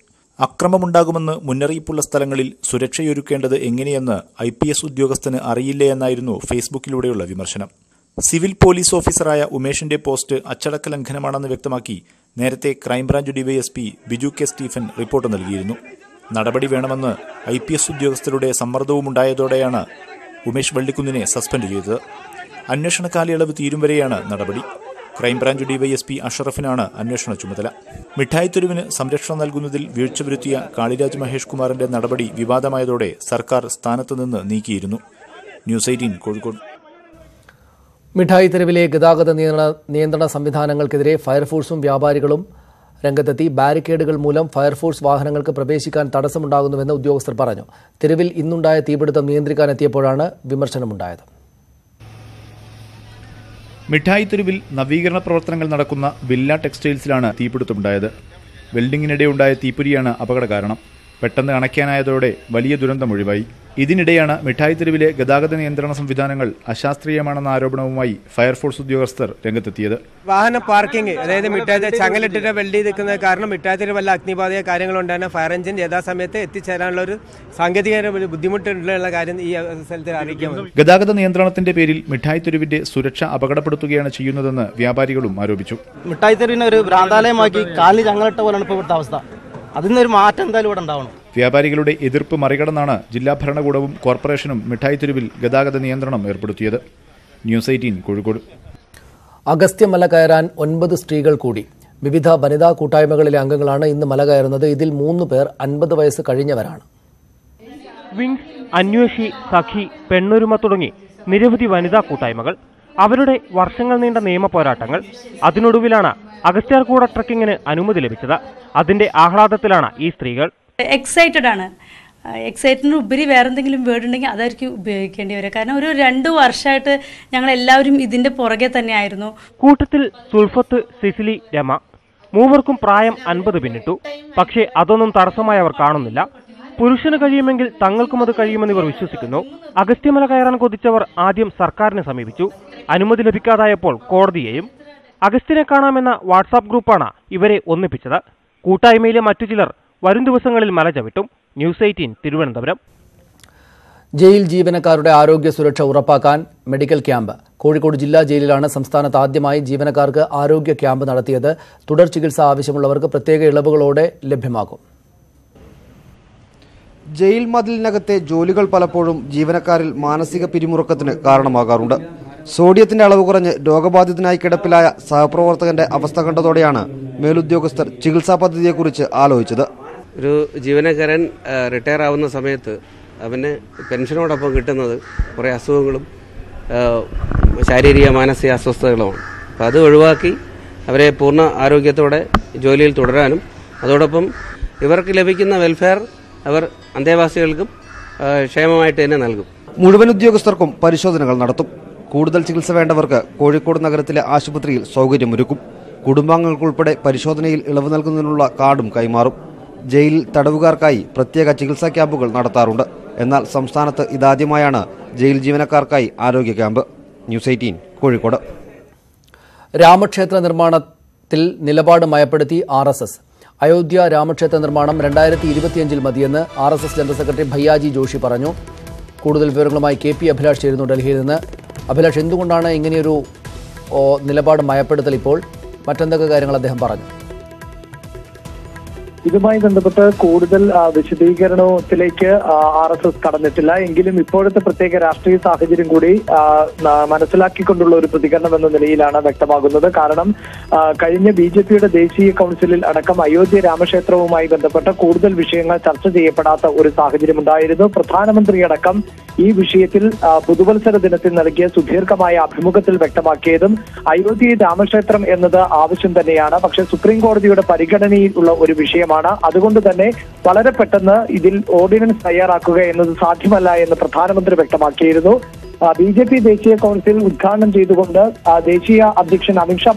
അക്രമമുണ്ടാകുമെന്ന് മുന്നറിയിപ്പുള്ള സ്ഥലങ്ങളിൽ സുരക്ഷയൊരുക്കേണ്ടത് എങ്ങനെയെന്ന് IPS ഉദ്യോഗസ്ഥന് അറിയില്ലേ എന്നായിരുന്നു ഫേസ്ബുക്കിലൂടെയുള്ള വിമർശനം. സിവിൽ പോലീസ് ഓഫീസറായ ഉമേഷിന്റെ പോസ്റ്റ് അച്ചടക്ക ലംഘനമാണെന്ന് വ്യക്തമാക്കി നേരത്തെ crime branch DYSP Biju K Stephen report നൽകിയിരുന്നു. നടപടി വേണമെന്ന് IPS ഉദ്യോഗസ്ഥരുടെ സമ്മർദ്ദവുമുണ്ടായതോടെയാണ് ഉമേഷ് വള്ളിക്കുന്നിനെ സസ്പെൻഡ് ചെയ്തത്. അന്വേഷണ കാലയളവ് തീരും വരെയാണ് നടപടി. ക്രൈംബ്രാഞ്ച് DYSP അഷറഫിനാണ് അന്വേഷണ ചുമതല. മിഠായി തെരുവിന് സംരക്ഷണം നൽകുന്നതിൽ വീഴ്ച വരുത്തിയ കാളിരാജ് മഹേഷ് കുമാറിന്റെ നടപടി വിവാദമായതോടെ സർക്കാർ സ്ഥാനത്ത് നിന്ന് നീക്കിയിരുന്നു. ന്യൂസ് 18 കോഴിക്കോട്. മിഠായി തെരുവിലെ ഗതാഗത നിയന്ത്രണ സംവിധാനങ്ങൾക്കെതിരെ ഫയർഫോഴ്സും വ്യാപാരികളും രംഗത്തെത്തി. ബാരിക്കേഡുകൾ മൂലം ഫയർഫോഴ്സ് വാഹനങ്ങൾക്ക് പ്രവേശിക്കാൻ തടസ്സമുണ്ടാകുന്നുവെന്ന് ഉദ്യോഗസ്ഥർ പറഞ്ഞു. തെരുവിൽ ഇന്നുണ്ടായ തീപിടുത്തം നിയന്ത്രിക്കാനെത്തിയപ്പോഴാണ് വിമർശനമുണ്ടായത്. മിഠായി തെരുവിൽ നവീകരണ പ്രവർത്തനങ്ങൾ നടക്കുന്ന വില്ല ടെക്സ്റ്റൈൽസിലാണ് തീപിടുത്തമുണ്ടായത്. വെൽഡിങ്ങിനിടെയുണ്ടായ തീപ്പൊരിയാണ് അപകട കാരണം. പെട്ടെന്ന് അണയ്ക്കാനായതോടെ വലിയ ദുരന്തമൊഴിവായി. ഇതിനിടെയാണ് മിഠായി തെരുവിലെ ഗതാഗത നിയന്ത്രണ സംവിധാനങ്ങൾ അശാസ്ത്രീയമാണെന്ന ആരോപണവുമായി ഫയർഫോഴ്സ് ഉദ്യോഗസ്ഥർ രംഗത്തെത്തിയത്. വാഹന പാർക്കിംഗ്, അതായത് മിഠായി ചങ്ങലിട്ടിട്ട് വെൽഡ് ചെയ്ത് നിൽക്കുന്നത് കാരണം മിഠായി തെരുവ് വല്ല അഗ്നിബാധയ കാര്യങ്ങളുണ്ടാണ്. ഫയർ എഞ്ചിൻ യഥാസമയത്ത് എത്തിച്ചേരാനുള്ള ഒരു സാങ്കേതിക ബുദ്ധിമുട്ടുള്ള കാര്യം ഈ സ്ഥലത്തിൽ അറിയിക്കാം. ഗതാഗത നിയന്ത്രണത്തിന്റെ പേരിൽ മിഠായി തെരുവിന്റെ സുരക്ഷ അപകടപ്പെടുത്തുകയാണ് ചെയ്യുന്നതെന്ന് വ്യാപാരികളും ആരോപിച്ചു. മിഠായി തെരുവിനെ ഒരു ഭ്രാന്താലയമാക്കി കാലിൽ ചങ്ങലിട്ട പോലെയാണ് ഇപ്പോൾ ഇവിടുത്തെ അവസ്ഥ. അതിനൊരു മാറ്റം എന്തായാലും ഇവിടെ ഉണ്ടാവണം. വ്യാപാരികളുടെ എതിർപ്പ് മറികടന്നാണ് ജില്ലാ ഭരണകൂടവും കോർപ്പറേഷനും മിഠായി തെരുവിൽ ഗതാഗത നിയന്ത്രണം ഏർപ്പെടുത്തിയത്. ന്യൂസ് 18 കോഴിക്കോട്. അഗസ്ത്യമല കയറാൻ 9 സ്ത്രീകൾ കൂടി. വിവിധ വനിതാ കൂട്ടായ്മകളിലെ അംഗങ്ങളാണ് ഇന്ന് മല കയറുന്നത്. ഇതിൽ 3 പേർ 50 വയസ്സ് കഴിഞ്ഞവരാണ്. വിങ്സ്, അന്വേഷി, സഖി, പെണ്ണൊരുമ തുടങ്ങി നിരവധി വനിതാ കൂട്ടായ്മകൾ. അവരുടെ വർഷങ്ങൾ നീണ്ട നിയമ പോരാട്ടങ്ങൾ. അതിനൊടുവിലാണ് അഗസ്ത്യാർകൂട ട്രക്കിങ്ങിന് അനുമതി ലഭിച്ചത്. അതിന്റെ ആഹ്ലാദത്തിലാണ് ഈ സ്ത്രീകൾ. എക്സൈറ്റഡ് ആണ്. എക്സൈറ്റഡിന് ഉപരി വേറെ എന്തെങ്കിലും വേർഡ് ഉണ്ടെങ്കിൽ അതായിരിക്കും ഉപയോഗിക്കേണ്ടി വരിക. കാരണം ഒരു 2 വർഷമായിട്ട് ഞങ്ങൾ എല്ലാവരും ഇതിന്റെ പുറകെ തന്നെയായിരുന്നു. കൂട്ടത്തിൽ സുൽഫത്ത്, സിസിലി, രമ മൂവർക്കും പ്രായം 50 പിന്നിട്ടു. പക്ഷേ അതൊന്നും തടസ്സമായി അവർ കാണുന്നില്ല. പുരുഷന് കഴിയുമെങ്കിൽ തങ്ങൾക്കും അത് കഴിയുമെന്ന് ഇവർ വിശ്വസിക്കുന്നു. അഗസ്ത്യമല കയറാൻ കൊതിച്ചവർ ആദ്യം സർക്കാരിനെ സമീപിച്ചു. അനുമതി ലഭിക്കാതായപ്പോൾ കോടതിയെയും. അഗസ്ത്യനെ കാണാമെന്ന വാട്സാപ്പ് ഗ്രൂപ്പാണ് ഇവരെ ഒന്നിപ്പിച്ചത്. കൂട്ടായ്മയിലെ മറ്റു ചിലർ വരും ദിവസങ്ങളിൽ മല ചവിട്ടും. ന്യൂസ് 18 തിരുവനന്തപുരം. ജയിൽ ജീവനക്കാരുടെ ആരോഗ്യ സുരക്ഷ ഉറപ്പാക്കാൻ മെഡിക്കൽ ക്യാമ്പ്. കോഴിക്കോട് ജില്ലാ ജയിലിലാണ് സംസ്ഥാനത്ത് ആദ്യമായി ജീവനക്കാർക്ക് ആരോഗ്യ ക്യാമ്പ് നടത്തിയത്. തുടർ ചികിത്സ ആവശ്യമുള്ളവർക്ക് പ്രത്യേക ഇളവുകളോടെ ലഭ്യമാകും. ജയിൽ മതിലിനകത്തെ ജോലികൾ പലപ്പോഴും ജീവനക്കാരിൽ മാനസിക പിരിമുറുക്കത്തിന് കാരണമാകാറുണ്ട്. സോഡിയത്തിന്റെ അളവ് കുറഞ്ഞ് രോഗബാധിതനായി കിടപ്പിലായ സഹപ്രവർത്തകന്റെ അവസ്ഥ കണ്ടതോടെയാണ് മേലുദ്യോഗസ്ഥർ ചികിത്സാ പദ്ധതിയെക്കുറിച്ച് ആലോചിച്ചത്. ഒരു ജീവനക്കാരൻ റിട്ടയർ ആവുന്ന സമയത്ത് അവന് പെൻഷനോടൊപ്പം കിട്ടുന്നത് കുറേ അസുഖങ്ങളും ശാരീരിക മാനസിക അസ്വസ്ഥതകളുമാണ്. അപ്പോൾ അത് ഒഴിവാക്കി അവരെ പൂർണ്ണ ആരോഗ്യത്തോടെ ജോലിയിൽ തുടരാനും അതോടൊപ്പം ഇവർക്ക് ലഭിക്കുന്ന വെൽഫെയർ അവർ അന്തേവാസികൾക്കും ക്ഷേമമായിട്ട് തന്നെ നൽകും. മുഴുവൻ ഉദ്യോഗസ്ഥർക്കും പരിശോധനകൾ നടത്തും. കൂടുതൽ ചികിത്സ വേണ്ടവർക്ക് കോഴിക്കോട് നഗരത്തിലെ ആശുപത്രിയിൽ സൗകര്യമൊരുക്കും. കുടുംബാംഗങ്ങൾക്കുൾപ്പെടെ പരിശോധനയിൽ ഇളവ് നൽകുന്നതിനുള്ള കാർഡും കൈമാറും. ജയിലിൽ തടവുകാർക്കായി പ്രത്യേക ചികിത്സാ ക്യാമ്പുകൾ നടത്താറുണ്ട്. എന്നാൽ സംസ്ഥാനത്ത് ഇതാദ്യമായാണ് ജയിൽ ജീവനക്കാർക്കായി ആരോഗ്യ ക്യാമ്പ്. ന്യൂസ് 18 കോഴിക്കോട്. രാമക്ഷേത്ര നിർമ്മാണത്തിൽ നിലപാട് മയപ്പെടുത്തി RSS. അയോധ്യ രാമക്ഷേത്ര നിർമ്മാണം 2025 മതിയെന്ന് RSS general secretary Bhaiyyaji Joshi പറഞ്ഞു. കൂടുതൽ വിവരങ്ങളുമായി KP അഭിലാഷ് ചേരുന്നു ഡൽഹിയിൽ നിന്ന്. അഭിലാഷ്, എന്തുകൊണ്ടാണ് ഇങ്ങനെയൊരു നിലപാട് മയപ്പെടുത്തൽ? ഇപ്പോൾ മറ്റെന്തൊക്കെ കാര്യങ്ങൾ അദ്ദേഹം പറഞ്ഞു? ഇതുമായി ബന്ധപ്പെട്ട് കൂടുതൽ വിശദീകരണത്തിലേക്ക് RSS കടന്നിട്ടില്ല. എങ്കിലും ഇപ്പോഴത്തെ പ്രത്യേക രാഷ്ട്രീയ സാഹചര്യം കൂടി മനസ്സിലാക്കിക്കൊണ്ടുള്ള ഒരു പ്രതികരണം എന്ന നിലയിലാണ് വ്യക്തമാകുന്നത്. കാരണം കഴിഞ്ഞ BJPയുടെ ദേശീയ കൗൺസിലിൽ അടക്കം അയോധ്യ രാമക്ഷേത്രവുമായി ബന്ധപ്പെട്ട കൂടുതൽ വിഷയങ്ങൾ ചർച്ച ചെയ്യപ്പെടാത്ത ഒരു സാഹചര്യം ഉണ്ടായിരുന്നു. പ്രധാനമന്ത്രിയടക്കം ഈ വിഷയത്തിൽ പുതുവത്സര ദിനത്തിൽ നൽകിയ സുദീർഘമായ അഭിമുഖത്തിൽ വ്യക്തമാക്കിയതും അയോധ്യ രാമക്ഷേത്രം എന്നത് ആവശ്യം തന്നെയാണ്. പക്ഷേ സുപ്രീം കോടതിയുടെ പരിഗണനയിൽ ഉള്ള ഒരു വിഷയമാണ്. അതുകൊണ്ട് തന്നെ വളരെ പെട്ടെന്ന് ഇതിൽ ഓർഡിനൻസ് തയ്യാറാക്കുക എന്നത് സാധ്യമല്ല എന്ന് പ്രധാനമന്ത്രി വ്യക്തമാക്കിയിരുന്നു. BJP ദേശീയ കൗൺസിൽ ഉദ്ഘാടനം ചെയ്തുകൊണ്ട് ദേശീയ അധ്യക്ഷൻ അമിത്ഷാ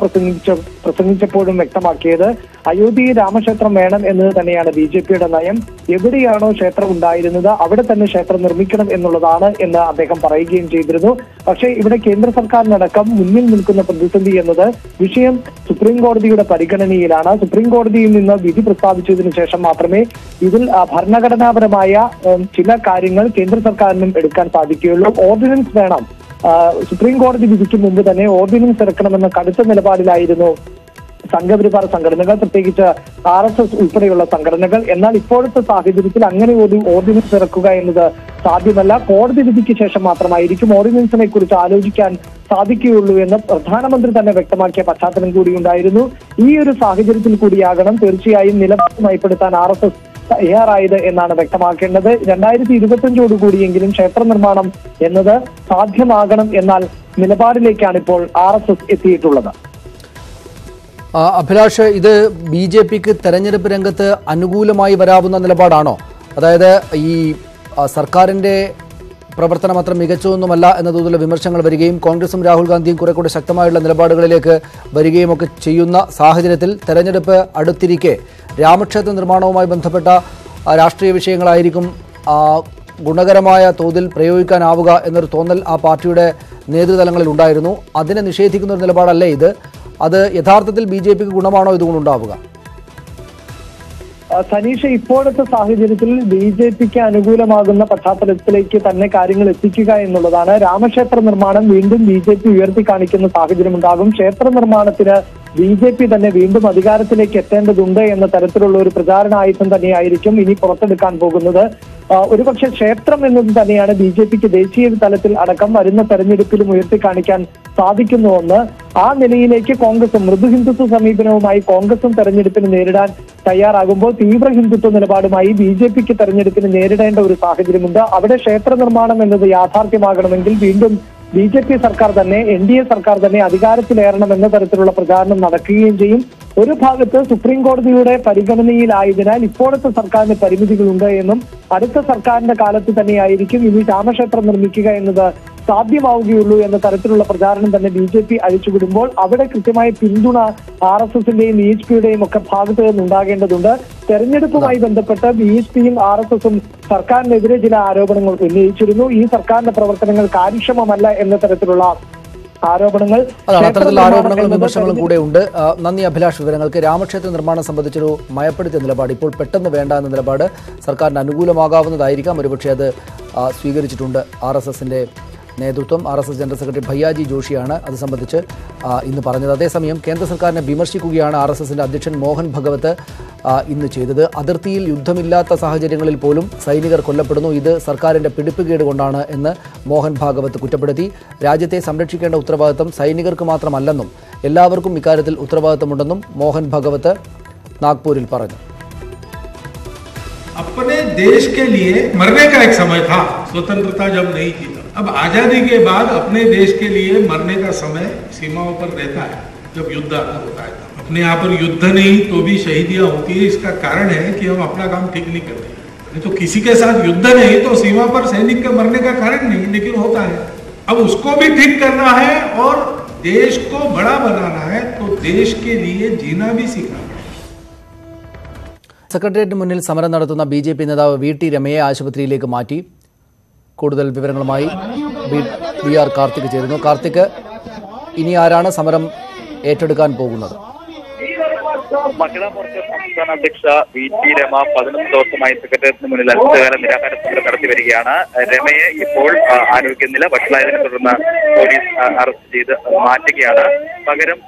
പ്രസംഗിച്ചപ്പോഴും വ്യക്തമാക്കിയത് അയോധ്യ രാമക്ഷേത്രം വേണം എന്നത് തന്നെയാണ് BJPയുടെ നയം. എവിടെയാണോ ക്ഷേത്രം ഉണ്ടായിരുന്നത് അവിടെ തന്നെ ക്ഷേത്രം നിർമ്മിക്കണം എന്നുള്ളതാണ് എന്ന് അദ്ദേഹം പറയുകയും ചെയ്തിരുന്നു. പക്ഷേ ഇവിടെ കേന്ദ്ര സർക്കാരിനടക്കം മുന്നിൽ നിൽക്കുന്ന പ്രതിസന്ധി എന്നത് വിഷയം സുപ്രീം കോടതിയുടെ പരിഗണനയിലാണ്. സുപ്രീം കോടതിയിൽ നിന്ന് വിധി പ്രസ്താവിച്ചതിനു ശേഷം മാത്രമേ ഇതിൽ ഭരണഘടനാപരമായ ചില കാര്യങ്ങൾ കേന്ദ്ര സർക്കാരിനും എടുക്കാൻ സാധിക്കുകയുള്ളൂ. ഓർഡിനൻസ് വേണം. സുപ്രീം കോടതി വിധിക്ക് മുമ്പ് തന്നെ ഓർഡിനൻസ് ഇറക്കണമെന്ന കടുത്ത നിലപാടിലായിരുന്നു സംഘപരിവാർ സംഘടനകൾ, പ്രത്യേകിച്ച് RSS ഉൾപ്പെടെയുള്ള സംഘടനകൾ. എന്നാൽ ഇപ്പോഴത്തെ സാഹചര്യത്തിൽ അങ്ങനെ ഒരു ഓർഡിനൻസ് ഇറക്കുക എന്നത് സാധ്യമല്ല. കോടതി വിധിക്ക് ശേഷം മാത്രമായിരിക്കും ഓർഡിനൻസിനെ കുറിച്ച് ആലോചിക്കാൻ സാധിക്കുകയുള്ളൂ എന്ന് പ്രധാനമന്ത്രി തന്നെ വ്യക്തമാക്കിയ പശ്ചാത്തലം കൂടി ഉണ്ടായിരുന്നു. ഈ ഒരു സാഹചര്യത്തിൽ കൂടിയാകണം തീർച്ചയായും നിലപാട് നയപ്പെടുത്താൻ RSS തയ്യാറായത് എന്നാണ് വ്യക്തമാക്കേണ്ടത്. 2025 ക്ഷേത്ര നിർമ്മാണം എന്നത് സാധ്യമാകണം എന്നാൽ നിലപാടിലേക്കാണ് ഇപ്പോൾ RSS എത്തിയിട്ടുള്ളത്. അഭിലാഷ്, ഇത് BJPക്ക് തെരഞ്ഞെടുപ്പ് രംഗത്ത് അനുകൂലമായി വരാവുന്ന നിലപാടാണോ? അതായത് ഈ സർക്കാരിന്റെ പ്രവർത്തനം അത്ര മികച്ചതൊന്നുമല്ല എന്ന തോതിലുള്ള വിമർശനങ്ങൾ വരികയും കോൺഗ്രസും രാഹുൽ ഗാന്ധിയും കുറെ കൂടെ ശക്തമായുള്ള നിലപാടുകളിലേക്ക് വരികയും ഒക്കെ ചെയ്യുന്ന സാഹചര്യത്തിൽ തെരഞ്ഞെടുപ്പ് അടുത്തിരിക്കെ രാമക്ഷേത്ര നിർമ്മാണവുമായി ബന്ധപ്പെട്ട രാഷ്ട്രീയ വിഷയങ്ങളായിരിക്കും ഗുണകരമായ തോതിൽ പ്രയോഗിക്കാനാവുക എന്നൊരു തോന്നൽ ആ പാർട്ടിയുടെ നേതൃതലങ്ങളിൽ ഉണ്ടായിരുന്നു. അതിനെ നിഷേധിക്കുന്ന ഒരു നിലപാടല്ലേ ഇത്? അത് യഥാർത്ഥത്തിൽ BJPക്ക് ഗുണമാണോ ഇതുകൊണ്ടുണ്ടാവുക? സനീഷ, ഇപ്പോഴത്തെ സാഹചര്യത്തിൽ BJPക്ക് അനുകൂലമാകുന്ന പശ്ചാത്തലത്തിലേക്ക് തന്നെ കാര്യങ്ങൾ എത്തിക്കുക എന്നുള്ളതാണ്. രാമക്ഷേത്ര നിർമ്മാണം വീണ്ടും BJP ഉയർത്തി കാണിക്കുന്ന സാഹചര്യം ഉണ്ടാകും. ക്ഷേത്ര നിർമ്മാണത്തിന് BJP തന്നെ വീണ്ടും അധികാരത്തിലേക്ക് എത്തേണ്ടതുണ്ട് എന്ന തരത്തിലുള്ള ഒരു പ്രചാരണ ആയുധം തന്നെയായിരിക്കും ഇനി പുറത്തെടുക്കാൻ പോകുന്നത്. ഒരുപക്ഷെ ക്ഷേത്രം എന്നത് തന്നെയാണ് BJPക്ക് ദേശീയ തലത്തിൽ അടക്കം വരുന്ന തെരഞ്ഞെടുപ്പിലും ഉയർത്തി കാണിക്കാൻ സാധിക്കുന്നുവെന്ന്. ആ നിലയിലേക്ക് കോൺഗ്രസും മൃദു ഹിന്ദുത്വ സമീപനവുമായി കോൺഗ്രസും തെരഞ്ഞെടുപ്പിന് നേരിടാൻ തയ്യാറാകുമ്പോൾ തീവ്ര ഹിന്ദുത്വ നിലപാടുമായി BJPക്ക് തെരഞ്ഞെടുപ്പിന് നേരിടേണ്ട ഒരു സാഹചര്യമുണ്ട്. അവിടെ ക്ഷേത്ര നിർമ്മാണം എന്നത് യാഥാർത്ഥ്യമാകണമെങ്കിൽ വീണ്ടും BJP സർക്കാർ തന്നെ NDA സർക്കാർ തന്നെ അധികാരത്തിലേറണമെന്ന തരത്തിലുള്ള പ്രചാരണം നടക്കുകയും ചെയ്യും. ഒരു ഭാഗത്ത് സുപ്രീം കോടതിയുടെ പരിഗണനയിലായതിനാൽ ഇപ്പോഴത്തെ സർക്കാരിന് പരിമിതികളുണ്ട് എന്നും അടുത്ത സർക്കാരിന്റെ കാലത്ത് തന്നെയായിരിക്കും ഇനി രാമക്ഷേത്രം നിർമ്മിക്കുക എന്നത് സാധ്യമാവുകയുള്ളൂ എന്ന തരത്തിലുള്ള പ്രചാരണം തന്നെ BJP അഴിച്ചുവിടുമ്പോൾ അവിടെ കൃത്യമായ പിന്തുണ RSSന്റെയും BHPയുടെയും ഒക്കെ ഭാഗത്ത് നിന്നുണ്ടാകേണ്ടതുണ്ട്. തെരഞ്ഞെടുപ്പുമായി ബന്ധപ്പെട്ട് BHPയും RSSും സർക്കാരിനെതിരെ ചില ആരോപണങ്ങൾ ഉന്നയിച്ചിരുന്നു. ഈ സർക്കാരിന്റെ പ്രവർത്തനങ്ങൾ കാര്യക്ഷമമല്ല എന്ന തരത്തിലുള്ള ആരോപണങ്ങൾ, അത്തരത്തിലുള്ള ആരോപണങ്ങളും വിമർശനങ്ങളും കൂടെ ഉണ്ട്. നന്ദി അഭിലാഷ് വിവരങ്ങൾക്ക്. രാമക്ഷേത്ര നിർമ്മാണം സംബന്ധിച്ചൊരു മയപ്പെടുത്തിയ നിലപാട് ഇപ്പോൾ പെട്ടെന്ന് വേണ്ട എന്ന നിലപാട് സർക്കാരിന് അനുകൂലമാകാവുന്നതായിരിക്കാം. ഒരുപക്ഷെ അത് സ്വീകരിച്ചിട്ടുണ്ട് RSSന്റെ നേതൃത്വം. RSS ജനറൽ സെക്രട്ടറി ഭയ്യാജി ജോഷിയാണ് അത് സംബന്ധിച്ച് ഇന്ന് പറഞ്ഞത്. അതേസമയം കേന്ദ്ര സർക്കാരിനെ വിമർശിക്കുകയാണ് RSSന്റെ അധ്യക്ഷൻ മോഹൻ ഭഗവത് ഇന്ന് ചെയ്തത്. അതിർത്തിയിൽ യുദ്ധമില്ലാത്ത സാഹചര്യങ്ങളിൽ പോലും സൈനികർ കൊല്ലപ്പെടുന്നു, ഇത് സർക്കാരിന്റെ പിടിപ്പുകേട് കൊണ്ടാണ് എന്ന് മോഹൻ ഭാഗവത് കുറ്റപ്പെടുത്തി. രാജ്യത്തെ സംരക്ഷിക്കേണ്ട ഉത്തരവാദിത്തം സൈനികർക്ക് മാത്രമല്ലെന്നും എല്ലാവർക്കും ഇക്കാര്യത്തിൽ ഉത്തരവാദിത്തമുണ്ടെന്നും മോഹൻ ഭഗവത് നാഗ്പൂരിൽ പറഞ്ഞു. अपने देश के लिए मरने का एक समय था, स्वतंत्रता जब नहीं थी तब। अब आजादी के बाद अपने देश के लिए मरने का समय सीमाओं पर रहता है जब युद्ध आता होता है। अपने यहाँ पर युद्ध नहीं तो भी शहीदियां होती है। इसका कारण है कि हम अपना काम ठीक नहीं करते। नहीं तो किसी के साथ युद्ध नहीं तो सीमा पर सैनिक के मरने का कारण नहीं, लेकिन होता है। अब उसको भी ठीक करना है और देश को बड़ा बनाना है तो देश के लिए जीना भी सीखना है। സെക്രട്ടേറിയറ്റിന് മുന്നിൽ സമരം നടത്തുന്ന BJP നേതാവ് VT രമയെ ആശുപത്രിയിലേക്ക് മാറ്റി. കൂടുതൽ വിവരങ്ങളുമായി VR കാർത്തിക് ചേരുന്നു. കാർത്തിക്, ഇനി ആരാണ് സമരം ഏറ്റെടുക്കാൻ പോകുന്നത്? മഹിളാ മോർച്ച സംസ്ഥാന അധ്യക്ഷ VT രമ 11 ദിവസമായി സെക്രട്ടേറിയറ്റിന് മുന്നിൽ അനിശ്ചിതകാല നിരാഹാര സമരം നടത്തി വരികയാണ്. രമയെ ഇപ്പോൾ ആരോഗ്യനില വഷളായതിനെ തുടർന്ന് പോലീസ് അറസ്റ്റ് ചെയ്ത് മാറ്റുകയാണ്. പകരം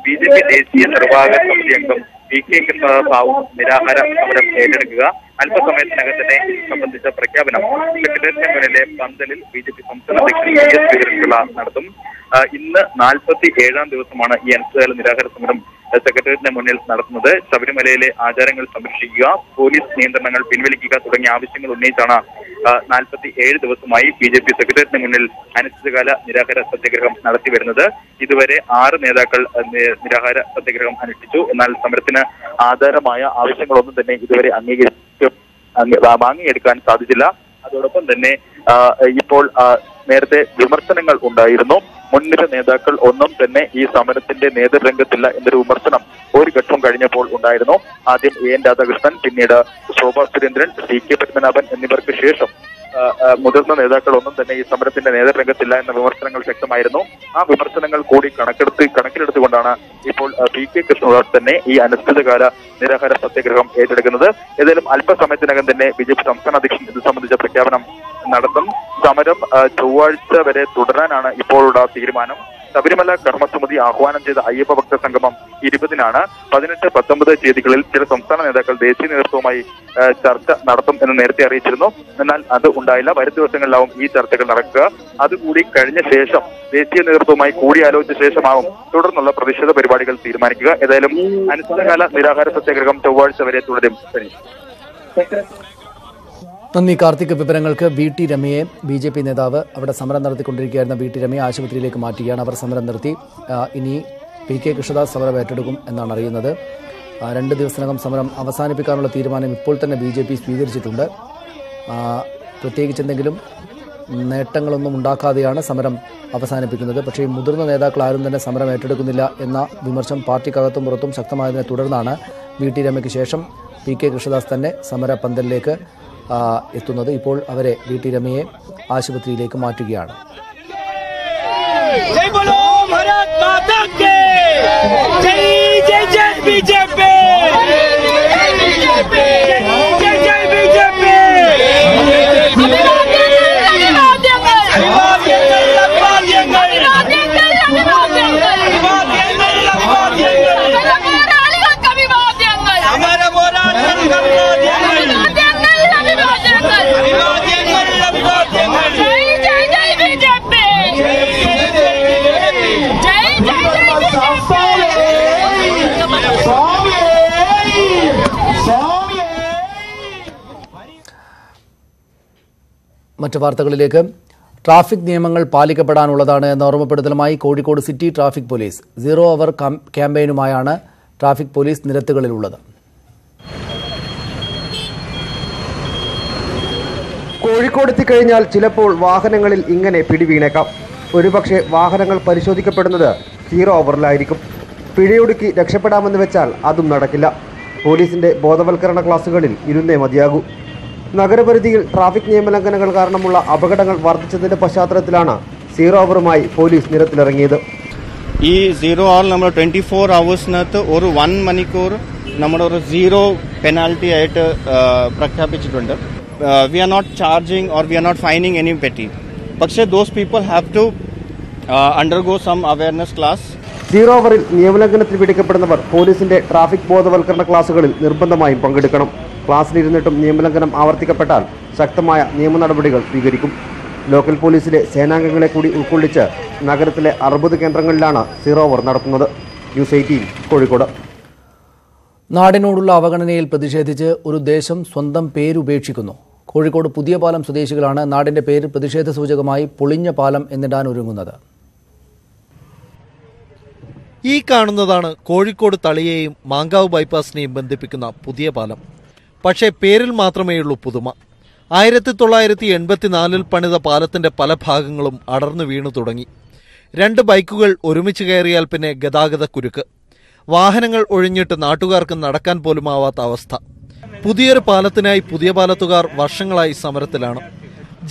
BJP ദേശീയ നിർവാഹക സമിതി അംഗം PK കൃഷ്ണദാസാവും നിരാഹാര സമരം ഏറ്റെടുക്കുക. അല്പസമയത്തിനകം തന്നെ ഇത് സംബന്ധിച്ച പ്രഖ്യാപനം സെക്രട്ടേറിയറ്റിന് മുന്നിലെ പന്തലിൽ BJP സംസ്ഥാന അധ്യക്ഷൻ VS ശ്രീധരൻപിള്ള നടത്തും. ഇന്ന് 47ാം ദിവസമാണ് ഈ അനിശ്ചിതകാല നിരാഹാര സമരം സെക്രട്ടേറിയറ്റിന് മുന്നിൽ നടത്തുന്നത്. ശബരിമലയിലെ ആചാരങ്ങൾ സംരക്ഷിക്കുക, പോലീസ് നിയന്ത്രണങ്ങൾ പിൻവലിക്കുക തുടങ്ങിയ ആവശ്യങ്ങൾ ഉന്നയിച്ചാണ് 47 ദിവസമായി BJP സെക്രട്ടേറിയറ്റിന് മുന്നിൽ അനിശ്ചിതകാല നിരാഹാര സത്യാഗ്രഹം നടത്തി വരുന്നത്. ഇതുവരെ 6 നേതാക്കൾ നിരാഹാര സത്യാഗ്രഹം അനുഷ്ഠിച്ചു. എന്നാൽ സമരത്തിന് ആധാരമായ ആവശ്യങ്ങളൊന്നും തന്നെ ഇതുവരെ വാങ്ങിയെടുക്കാൻ സാധിച്ചില്ല. അതോടൊപ്പം തന്നെ ഇപ്പോൾ നേരത്തെ വിമർശനങ്ങൾ ഉണ്ടായിരുന്നു. മുൻനിര നേതാക്കൾ ഒന്നും തന്നെ ഈ സമരത്തിന്റെ നേതൃരംഗത്തില്ല എന്നൊരു വിമർശനം ഒരു ഘട്ടം കഴിഞ്ഞപ്പോൾ ഉണ്ടായിരുന്നു. ആദ്യം AN രാധാകൃഷ്ണൻ, പിന്നീട് ശോഭാ സുരേന്ദ്രൻ, CK പത്മനാഭൻ എന്നിവർക്ക് ശേഷം മുതിർന്ന നേതാക്കൾ ഒന്നും തന്നെ ഈ സമരത്തിന്റെ നേതൃരംഗത്തില്ല എന്ന വിമർശനങ്ങൾ ശക്തമായിരുന്നു. ആ വിമർശനങ്ങൾ കൂടി കണക്കിലെടുത്തുകൊണ്ടാണ് ഇപ്പോൾ PK കൃഷ്ണദാസ് തന്നെ ഈ അനിശ്ചിതകാല നിരാഹാര സത്യാഗ്രഹം ഏറ്റെടുക്കുന്നത്. ഏതായാലും അല്പസമയത്തിനകം തന്നെ BJP സംസ്ഥാന അധ്യക്ഷൻ ഇത് സംബന്ധിച്ച പ്രഖ്യാപനം നടത്തും. സമരം ചൊവ്വാഴ്ച വരെ തുടരാനാണ് ഇപ്പോഴുള്ള തീരുമാനം. ശബരിമല കർമ്മസമിതി ആഹ്വാനം ചെയ്ത അയ്യപ്പ ഭക്ത സംഗമം 20-നാണ്. 18, 19 തീയതികളിൽ ചില സംസ്ഥാന നേതാക്കൾ ദേശീയ നേതൃത്വവുമായി ചർച്ച നടത്തും എന്ന് നേരത്തെ അറിയിച്ചിരുന്നു. എന്നാൽ അത് ഉണ്ടായില്ല. വരും ദിവസങ്ങളിലാവും ഈ ചർച്ചകൾ നടക്കുക. അതുകൂടി കഴിഞ്ഞ ശേഷം ദേശീയ നേതൃത്വവുമായി കൂടിയാലോചിച്ച ശേഷമാവും തുടർന്നുള്ള പ്രതിഷേധ പരിപാടികൾ തീരുമാനിക്കുക. ഏതായാലും അനിശ്ചിതകാല നിരാഹാര സത്യാഗ്രഹം ചൊവ്വാഴ്ച വരെ തുടരും. നന്ദി കാർത്തിക്. വിവരങ്ങൾക്ക്. VT രമയെ BJP നേതാവ് അവിടെ സമരം നടത്തിക്കൊണ്ടിരിക്കുകയായിരുന്ന VT രമയെ ആശുപത്രിയിലേക്ക് മാറ്റുകയാണ്. അവർ സമരം നിർത്തി. ഇനി PK കൃഷ്ണദാസ് സമരം ഏറ്റെടുക്കും എന്നാണ് അറിയുന്നത്. 2 ദിവസത്തിനകം സമരം അവസാനിപ്പിക്കാനുള്ള തീരുമാനം ഇപ്പോൾ തന്നെ BJP സ്വീകരിച്ചിട്ടുണ്ട്. പ്രത്യേകിച്ച് എന്തെങ്കിലും നേട്ടങ്ങളൊന്നും ഉണ്ടാക്കാതെയാണ് സമരം അവസാനിപ്പിക്കുന്നത്. പക്ഷേ മുതിർന്ന നേതാക്കൾ ആരും തന്നെ സമരം ഏറ്റെടുക്കുന്നില്ല എന്ന വിമർശനം പാർട്ടിക്കകത്തും പുറത്തും ശക്തമായതിനെ തുടർന്നാണ് VT രമയ്ക്ക് ശേഷം PK കൃഷ്ണദാസ് തന്നെ സമര പന്തലിലേക്ക് എത്തുന്നത്. ഇപ്പോൾ അവരെ VT രമയെ ആശുപത്രിയിലേക്ക് മാറ്റുകയാണ്. മറ്റു വാർത്തകളിലേക്ക്. ട്രാഫിക് നിയമങ്ങൾ പാലിക്കപ്പെടാനുള്ളതാണ് എന്ന ഓർമ്മപ്പെടുത്തലുമായി കോഴിക്കോട് സിറ്റി ട്രാഫിക് പോലീസ് 0 അവർ ക്യാമ്പയിനുമായാണ് ട്രാഫിക് പോലീസ് നിരത്തുകളിലുള്ളത്. കോഴിക്കോട് എത്തിക്കഴിഞ്ഞാൽ ചിലപ്പോൾ വാഹനങ്ങളിൽ ഇങ്ങനെ പിടിവീണേക്കാം. ഒരുപക്ഷെ വാഹനങ്ങൾ പരിശോധിക്കപ്പെടുന്നത് 0 അവറിലായിരിക്കും. പിഴയൊടുക്കി രക്ഷപ്പെടാമെന്ന് വെച്ചാൽ അതും നടക്കില്ല. പോലീസിന്റെ ബോധവൽക്കരണ ക്ലാസുകളിൽ ഇരുന്നേ മതിയാകൂ. നഗരപരിധിയിൽ ട്രാഫിക് നിയമലംഘനങ്ങൾ കാരണമുള്ള അപകടങ്ങൾ വർദ്ധിച്ചതിന്റെ പശ്ചാത്തലത്തിലാണ് 0 അവറുമായി പോലീസ് നിരത്തിലിറങ്ങിയത്. ഈ 0 അവർ നമ്മൾ 24 അവേഴ്സിനകത്ത് ഒരു 1 മണിക്കൂർ നമ്മുടെ ഒരു 0 പെനാൽറ്റി ആയിട്ട് പ്രഖ്യാപിച്ചിട്ടുണ്ട്. We are not charging or we are not fining any petty. പക്ഷേ those people have to undergo some awareness class. 0 അവറിൽ നിയമലംഘനത്തിൽ പിടിക്കപ്പെടുന്നവർ പോലീസിന്റെ ട്രാഫിക് ബോധവൽക്കരണ ക്ലാസുകളിൽ നിർബന്ധമായും പങ്കെടുക്കണം. ക്ലാസ്സിലിരുന്നിട്ടും നിയമലംഘനം ആവർത്തിക്കപ്പെട്ടാൽ ശക്തമായ നിയമ നടപടികൾ സ്വീകരിക്കും. ലോക്കൽ പോലീസിലെ സേനാംഗങ്ങളെ കൂടി ഉൾക്കൊള്ളിച്ച് നഗരത്തിലെ 60 കേന്ദ്രങ്ങളിലാണ് 0 അവർ നടത്തുന്നത്. ന്യൂസ് 18 കോഴിക്കോട്. നാടിനോടുള്ള അവഗണനയിൽ പ്രതിഷേധിച്ച് ഒരു ദേശം സ്വന്തം പേരുപേക്ഷിക്കുന്നു. കോഴിക്കോട് പുതിയ പാലം സ്വദേശികളാണ് നാടിന്റെ പേര് പ്രതിഷേധ സൂചകമായി പൊളിഞ്ഞ പാലം എന്നിടാൻ ഒരുങ്ങുന്നത്. ഈ കാണുന്നതാണ് കോഴിക്കോട് തളിയെയും മാങ്കാവ് ബൈപ്പാസിനെയും ബന്ധിപ്പിക്കുന്ന പുതിയ പാലം. പക്ഷേ പേരിൽ മാത്രമേയുള്ളൂ പുതുമ. 1984 പണിത പാലത്തിന്റെ പല ഭാഗങ്ങളും അടർന്നു വീണു തുടങ്ങി. 2 ബൈക്കുകൾ ഒരുമിച്ച് കയറിയാൽ പിന്നെ ഗതാഗത കുരുക്ക്. വാഹനങ്ങൾ ഒഴിഞ്ഞിട്ട് നാട്ടുകാർക്ക് നടക്കാൻ പോലുമാവാത്ത അവസ്ഥ. പുതിയൊരു പാലത്തിനായി പുതിയ പാലത്തുകാർ വർഷങ്ങളായി സമരത്തിലാണ്.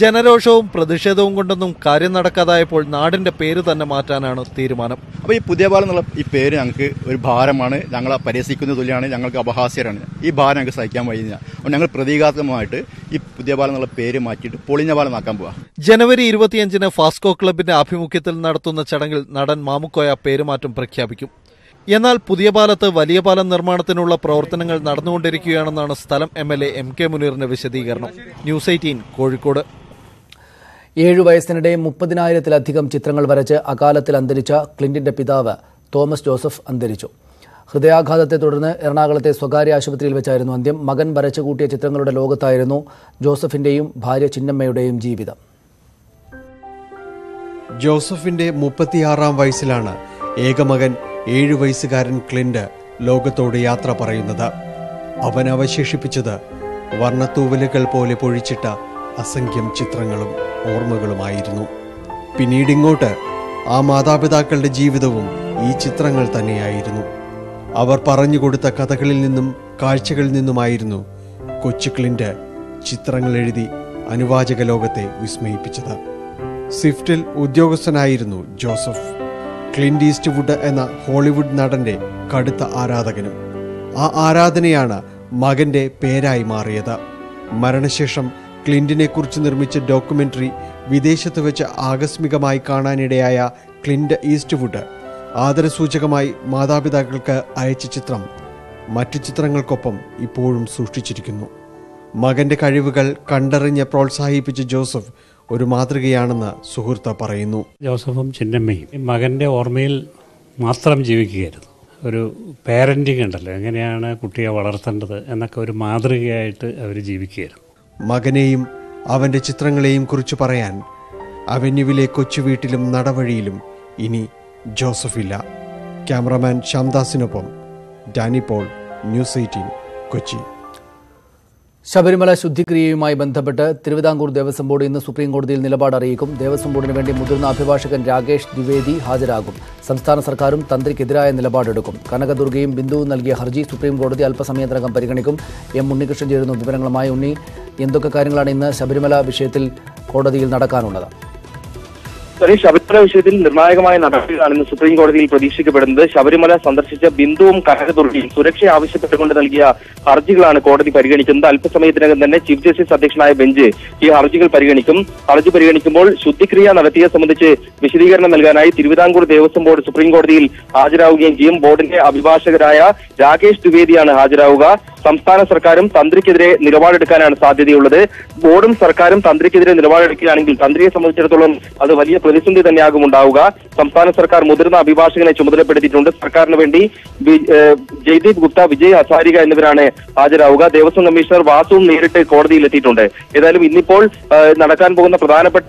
ജനരോഷവും പ്രതിഷേധവും കൊണ്ടൊന്നും കാര്യം നടക്കാതായപ്പോൾ നാടിന്റെ പേര് തന്നെ മാറ്റാനാണ് തീരുമാനം. അപ്പോൾ ഈ പുതിയ പാലം എന്നുള്ള ഈ പേര് ഞങ്ങൾക്ക് ഒരു ഭാരമാണ്. ഞങ്ങളെ പരിഹസിക്കുന്ന തുല്യമാണ്. ഞങ്ങൾക്ക് അപഹാസ്യരാണ്. ഈ ഭാരം ഞങ്ങൾക്ക് സഹിക്കാൻ കഴിയുന്നില്ല. അപ്പോൾ ഞങ്ങൾ പ്രതീകാത്മകമായിട്ട് ഈ പുതിയ പാലം എന്നുള്ള പേര് മാറ്റിയിട്ട് പൊളിഞ്ഞ പാലം ആക്കാൻ പോവാ. ജനുവരി 25-ന് ഫാസ്കോ ക്ലബിന്റെ ആഭിമുഖ്യത്തിൽ നടത്തുന്ന ചടങ്ങിൽ നടൻ മാമുക്കോയ പേരുമാറ്റം പ്രഖ്യാപിക്കും. എന്നാൽ പുതിയ പാലത്ത് വലിയ പാലം നിർമ്മാണത്തിനുള്ള പ്രവർത്തനങ്ങൾ നടന്നുകൊണ്ടിരിക്കുകയാണെന്നാണ് സ്ഥലം MLA MK മുനീറിന്റെ വിശദീകരണം. ന്യൂസ് 18 കോഴിക്കോട്. 7 വയസ്സിനിടെ 30,000-ലധികം ചിത്രങ്ങൾ വരച്ച് അകാലത്തിൽ അന്തരിച്ച ക്ലിന്റിന്റെ പിതാവ് തോമസ് ജോസഫ് അന്തരിച്ചു. ഹൃദയാഘാതത്തെ തുടർന്ന് എറണാകുളത്തെ സ്വകാര്യ ആശുപത്രിയിൽ വെച്ചായിരുന്നു അന്ത്യം. മകൻ വരച്ചു കൂട്ടിയ ചിത്രങ്ങളുടെ ലോകത്തായിരുന്നു ജോസഫിന്റെയും ഭാര്യ ചിന്നമ്മയുടെയും ജീവിതം. ജോസഫിന്റെ 36-ാം വയസ്സിലാണ് ഏകമകൻ 7 വയസ്സുകാരൻ ക്ലിന്റ് ലോകത്തോട് യാത്ര പറയുന്നത്. അവൻ അവശേഷിപ്പിച്ചത് വർണ്ണത്തൂവലുകൾ പോലെ പൊഴിച്ചിട്ട അസംഖ്യം ചിത്രങ്ങളും ഓർമ്മകളുമായിരുന്നു. പിന്നീടിങ്ങോട്ട് ആ മാതാപിതാക്കളുടെ ജീവിതവും ഈ ചിത്രങ്ങൾ തന്നെയായിരുന്നു. അവർ പറഞ്ഞുകൊടുത്ത കഥകളിൽ നിന്നും കാഴ്ചകളിൽ നിന്നുമായിരുന്നു കൊച്ചു ക്ലിന്റ് ചിത്രങ്ങൾ എഴുതി അനുവാചക ലോകത്തെ വിസ്മയിപ്പിച്ചത്. സ്വിഫ്റ്റിൽ ഉദ്യോഗസ്ഥനായിരുന്നു ജോസഫ്. ക്ലിന്റ് ഈസ്റ്റ്വുഡ് എന്ന ഹോളിവുഡ് നടന്റെ കടുത്ത ആരാധകനും. ആ ആരാധനയാണ് മകന്റെ പേരായി മാറിയത്. മരണശേഷം ക്ലിന്റിനെക്കുറിച്ച് നിർമ്മിച്ച ഡോക്യുമെന്ററി വിദേശത്ത് വെച്ച് ആകസ്മികമായി കാണാനിടയായ ക്ലിന്റ് ഈസ്റ്റ്വുഡ് ആദരസൂചകമായി മാതാപിതാക്കൾക്ക് അയച്ച ചിത്രം മറ്റു ചിത്രങ്ങൾക്കൊപ്പം ഇപ്പോഴും സൂക്ഷിച്ചിരിക്കുന്നു. മകന്റെ കഴിവുകൾ കണ്ടറിഞ്ഞ് പ്രോത്സാഹിപ്പിച്ച ജോസഫ് ഒരു മാതൃകയാണെന്ന് സുഹൃത്ത് പറയുന്നു. ജോസഫും ചിന്നമ്മയും മകന്റെ ഓർമ്മയിൽ മാത്രം ജീവിക്കുകയായിരുന്നു. ഒരു പാരന്റിങ് ഉണ്ടല്ലോ, എങ്ങനെയാണ് കുട്ടിയെ വളർത്തേണ്ടത് എന്നൊക്കെ ഒരു മാതൃകയായിട്ട് അവർ ജീവിക്കുകയായിരുന്നു. മകനെയും അവന്റെ ചിത്രങ്ങളെയും കുറിച്ച് പറയാൻ അവന്യൂവിലെ കൊച്ചു വീട്ടിലും നടവഴിയിലും ഇനി ജോസഫില്ല. ക്യാമറമാൻ ശ്യാംദാസിനൊപ്പം ഡാനി പോൾ, ന്യൂസ് 18 കൊച്ചി. ശബരിമല ശുദ്ധിക്രിയയുമായി ബന്ധപ്പെട്ട് തിരുവിതാംകൂർ ദേവസ്വം ബോർഡ് ഇന്ന് സുപ്രീം കോടതിയിൽ നിലപാട് അറിയിക്കും. ദേവസ്വം ബോർഡിന് വേണ്ടി മുതിർന്ന അഭിഭാഷകൻ രാകേഷ് ദ്വിവേദി ഹാജരാകും. സംസ്ഥാന സർക്കാരും തന്ത്രിക്കെതിരായ നിലപാടെടുക്കും. കനകദുർഗയും ബിന്ദുവും നൽകിയ ഹർജി സുപ്രീം കോടതി അല്പസമയത്തിനകം പരിഗണിക്കും. M. ഉണ്ണികൃഷ്ണൻ ചേരുന്നു വിവരങ്ങളുമായി. ഉണ്ണി, എന്തൊക്കെ കാര്യങ്ങളാണ് ഇന്ന് ശബരിമല വിഷയത്തിൽ കോടതിയിൽ നടക്കാനുള്ളത്? ശബരിമല വിഷയത്തിൽ നിർണായകമായ നടപടികളാണ് ഇന്ന് സുപ്രീം കോടതിയിൽ പ്രതീക്ഷിക്കപ്പെടുന്നത്. ശബരിമല സന്ദർശിച്ച ബിന്ദുവും കനകദുർഗയും സുരക്ഷ ആവശ്യപ്പെട്ടുകൊണ്ട് നൽകിയ ഹർജികളാണ് കോടതി പരിഗണിക്കുന്നത്. അല്പസമയത്തിനകം തന്നെ ചീഫ് ജസ്റ്റിസ് അധ്യക്ഷനായ ബെഞ്ച് ഈ ഹർജികൾ പരിഗണിക്കും. ഹർജി പരിഗണിക്കുമ്പോൾ ശുദ്ധിക്രിയ നടത്തിയെ സംബന്ധിച്ച് വിശദീകരണം നൽകാനായി തിരുവിതാംകൂർ ദേവസ്വം ബോർഡ് സുപ്രീം കോടതിയിൽ ഹാജരാവുകയും ചെയ്യും. ബോർഡിന്റെ അഭിഭാഷകരായ രാകേഷ് ദ്വിവേദിയാണ് ഹാജരാവുക. സംസ്ഥാന സർക്കാരും തന്ത്രിക്കെതിരെ നിലപാടെടുക്കാനാണ് സാധ്യതയുള്ളത്. ബോർഡും സർക്കാരും തന്ത്രിക്കെതിരെ നിലപാടെടുക്കുകയാണെങ്കിൽ തന്ത്രിയെ സംബന്ധിച്ചിടത്തോളം അത് വലിയ പ്രതിസന്ധി തന്നെയാകും ഉണ്ടാവുക. സംസ്ഥാന സർക്കാർ മുതിർന്ന അഭിഭാഷകനെ ചുമതലപ്പെടുത്തിയിട്ടുണ്ട്. സർക്കാരിന് വേണ്ടി ജയ്ദീപ് ഗുപ്ത, വിജയ് ഹസാരിക എന്നിവരാണ് ഹാജരാവുക. ദേവസ്വം കമ്മീഷണർ വാസുവും നേരിട്ട് കോടതിയിൽ എത്തിയിട്ടുണ്ട്. ഏതായാലും ഇന്നിപ്പോൾ നടക്കാൻ പോകുന്ന പ്രധാനപ്പെട്ട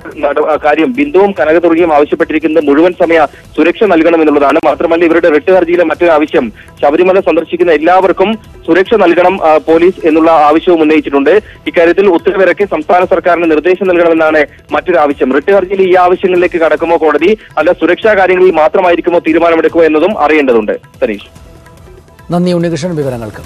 കാര്യം ബിന്ദുവും കനകദുർഗയും ആവശ്യപ്പെട്ടിരിക്കുന്നത് മുഴുവൻ സമയ സുരക്ഷ നൽകണമെന്നുള്ളതാണ്. മാത്രമല്ല ഇവരുടെ റിട്ട് ഹർജിയിലെ മറ്റൊരു ആവശ്യം ശബരിമല സന്ദർശിക്കുന്ന എല്ലാവർക്കും സുരക്ഷ നൽകണം പോലീസ് എന്നുള്ള ആവശ്യവും ഉന്നയിച്ചിട്ടുണ്ട്. ഇക്കാര്യത്തിൽ ഉത്തരവിറക്കി സംസ്ഥാന സർക്കാരിന് നിർദ്ദേശം നൽകണമെന്നാണ് മറ്റൊരു ആവശ്യം. റിട്ട് ഹർജിയിൽ ഈ ആവശ്യങ്ങളിലേക്ക് കടക്കുമോ കോടതി, അല്ല സുരക്ഷാ കാര്യങ്ങളിൽ മാത്രമായിരിക്കുമോ തീരുമാനമെടുക്കുക എന്നതും അറിയേണ്ടതുണ്ട്. സരീഷ്, നന്ദി ഉണ്ണികൃഷ്ണൻ വിവരങ്ങൾക്ക്.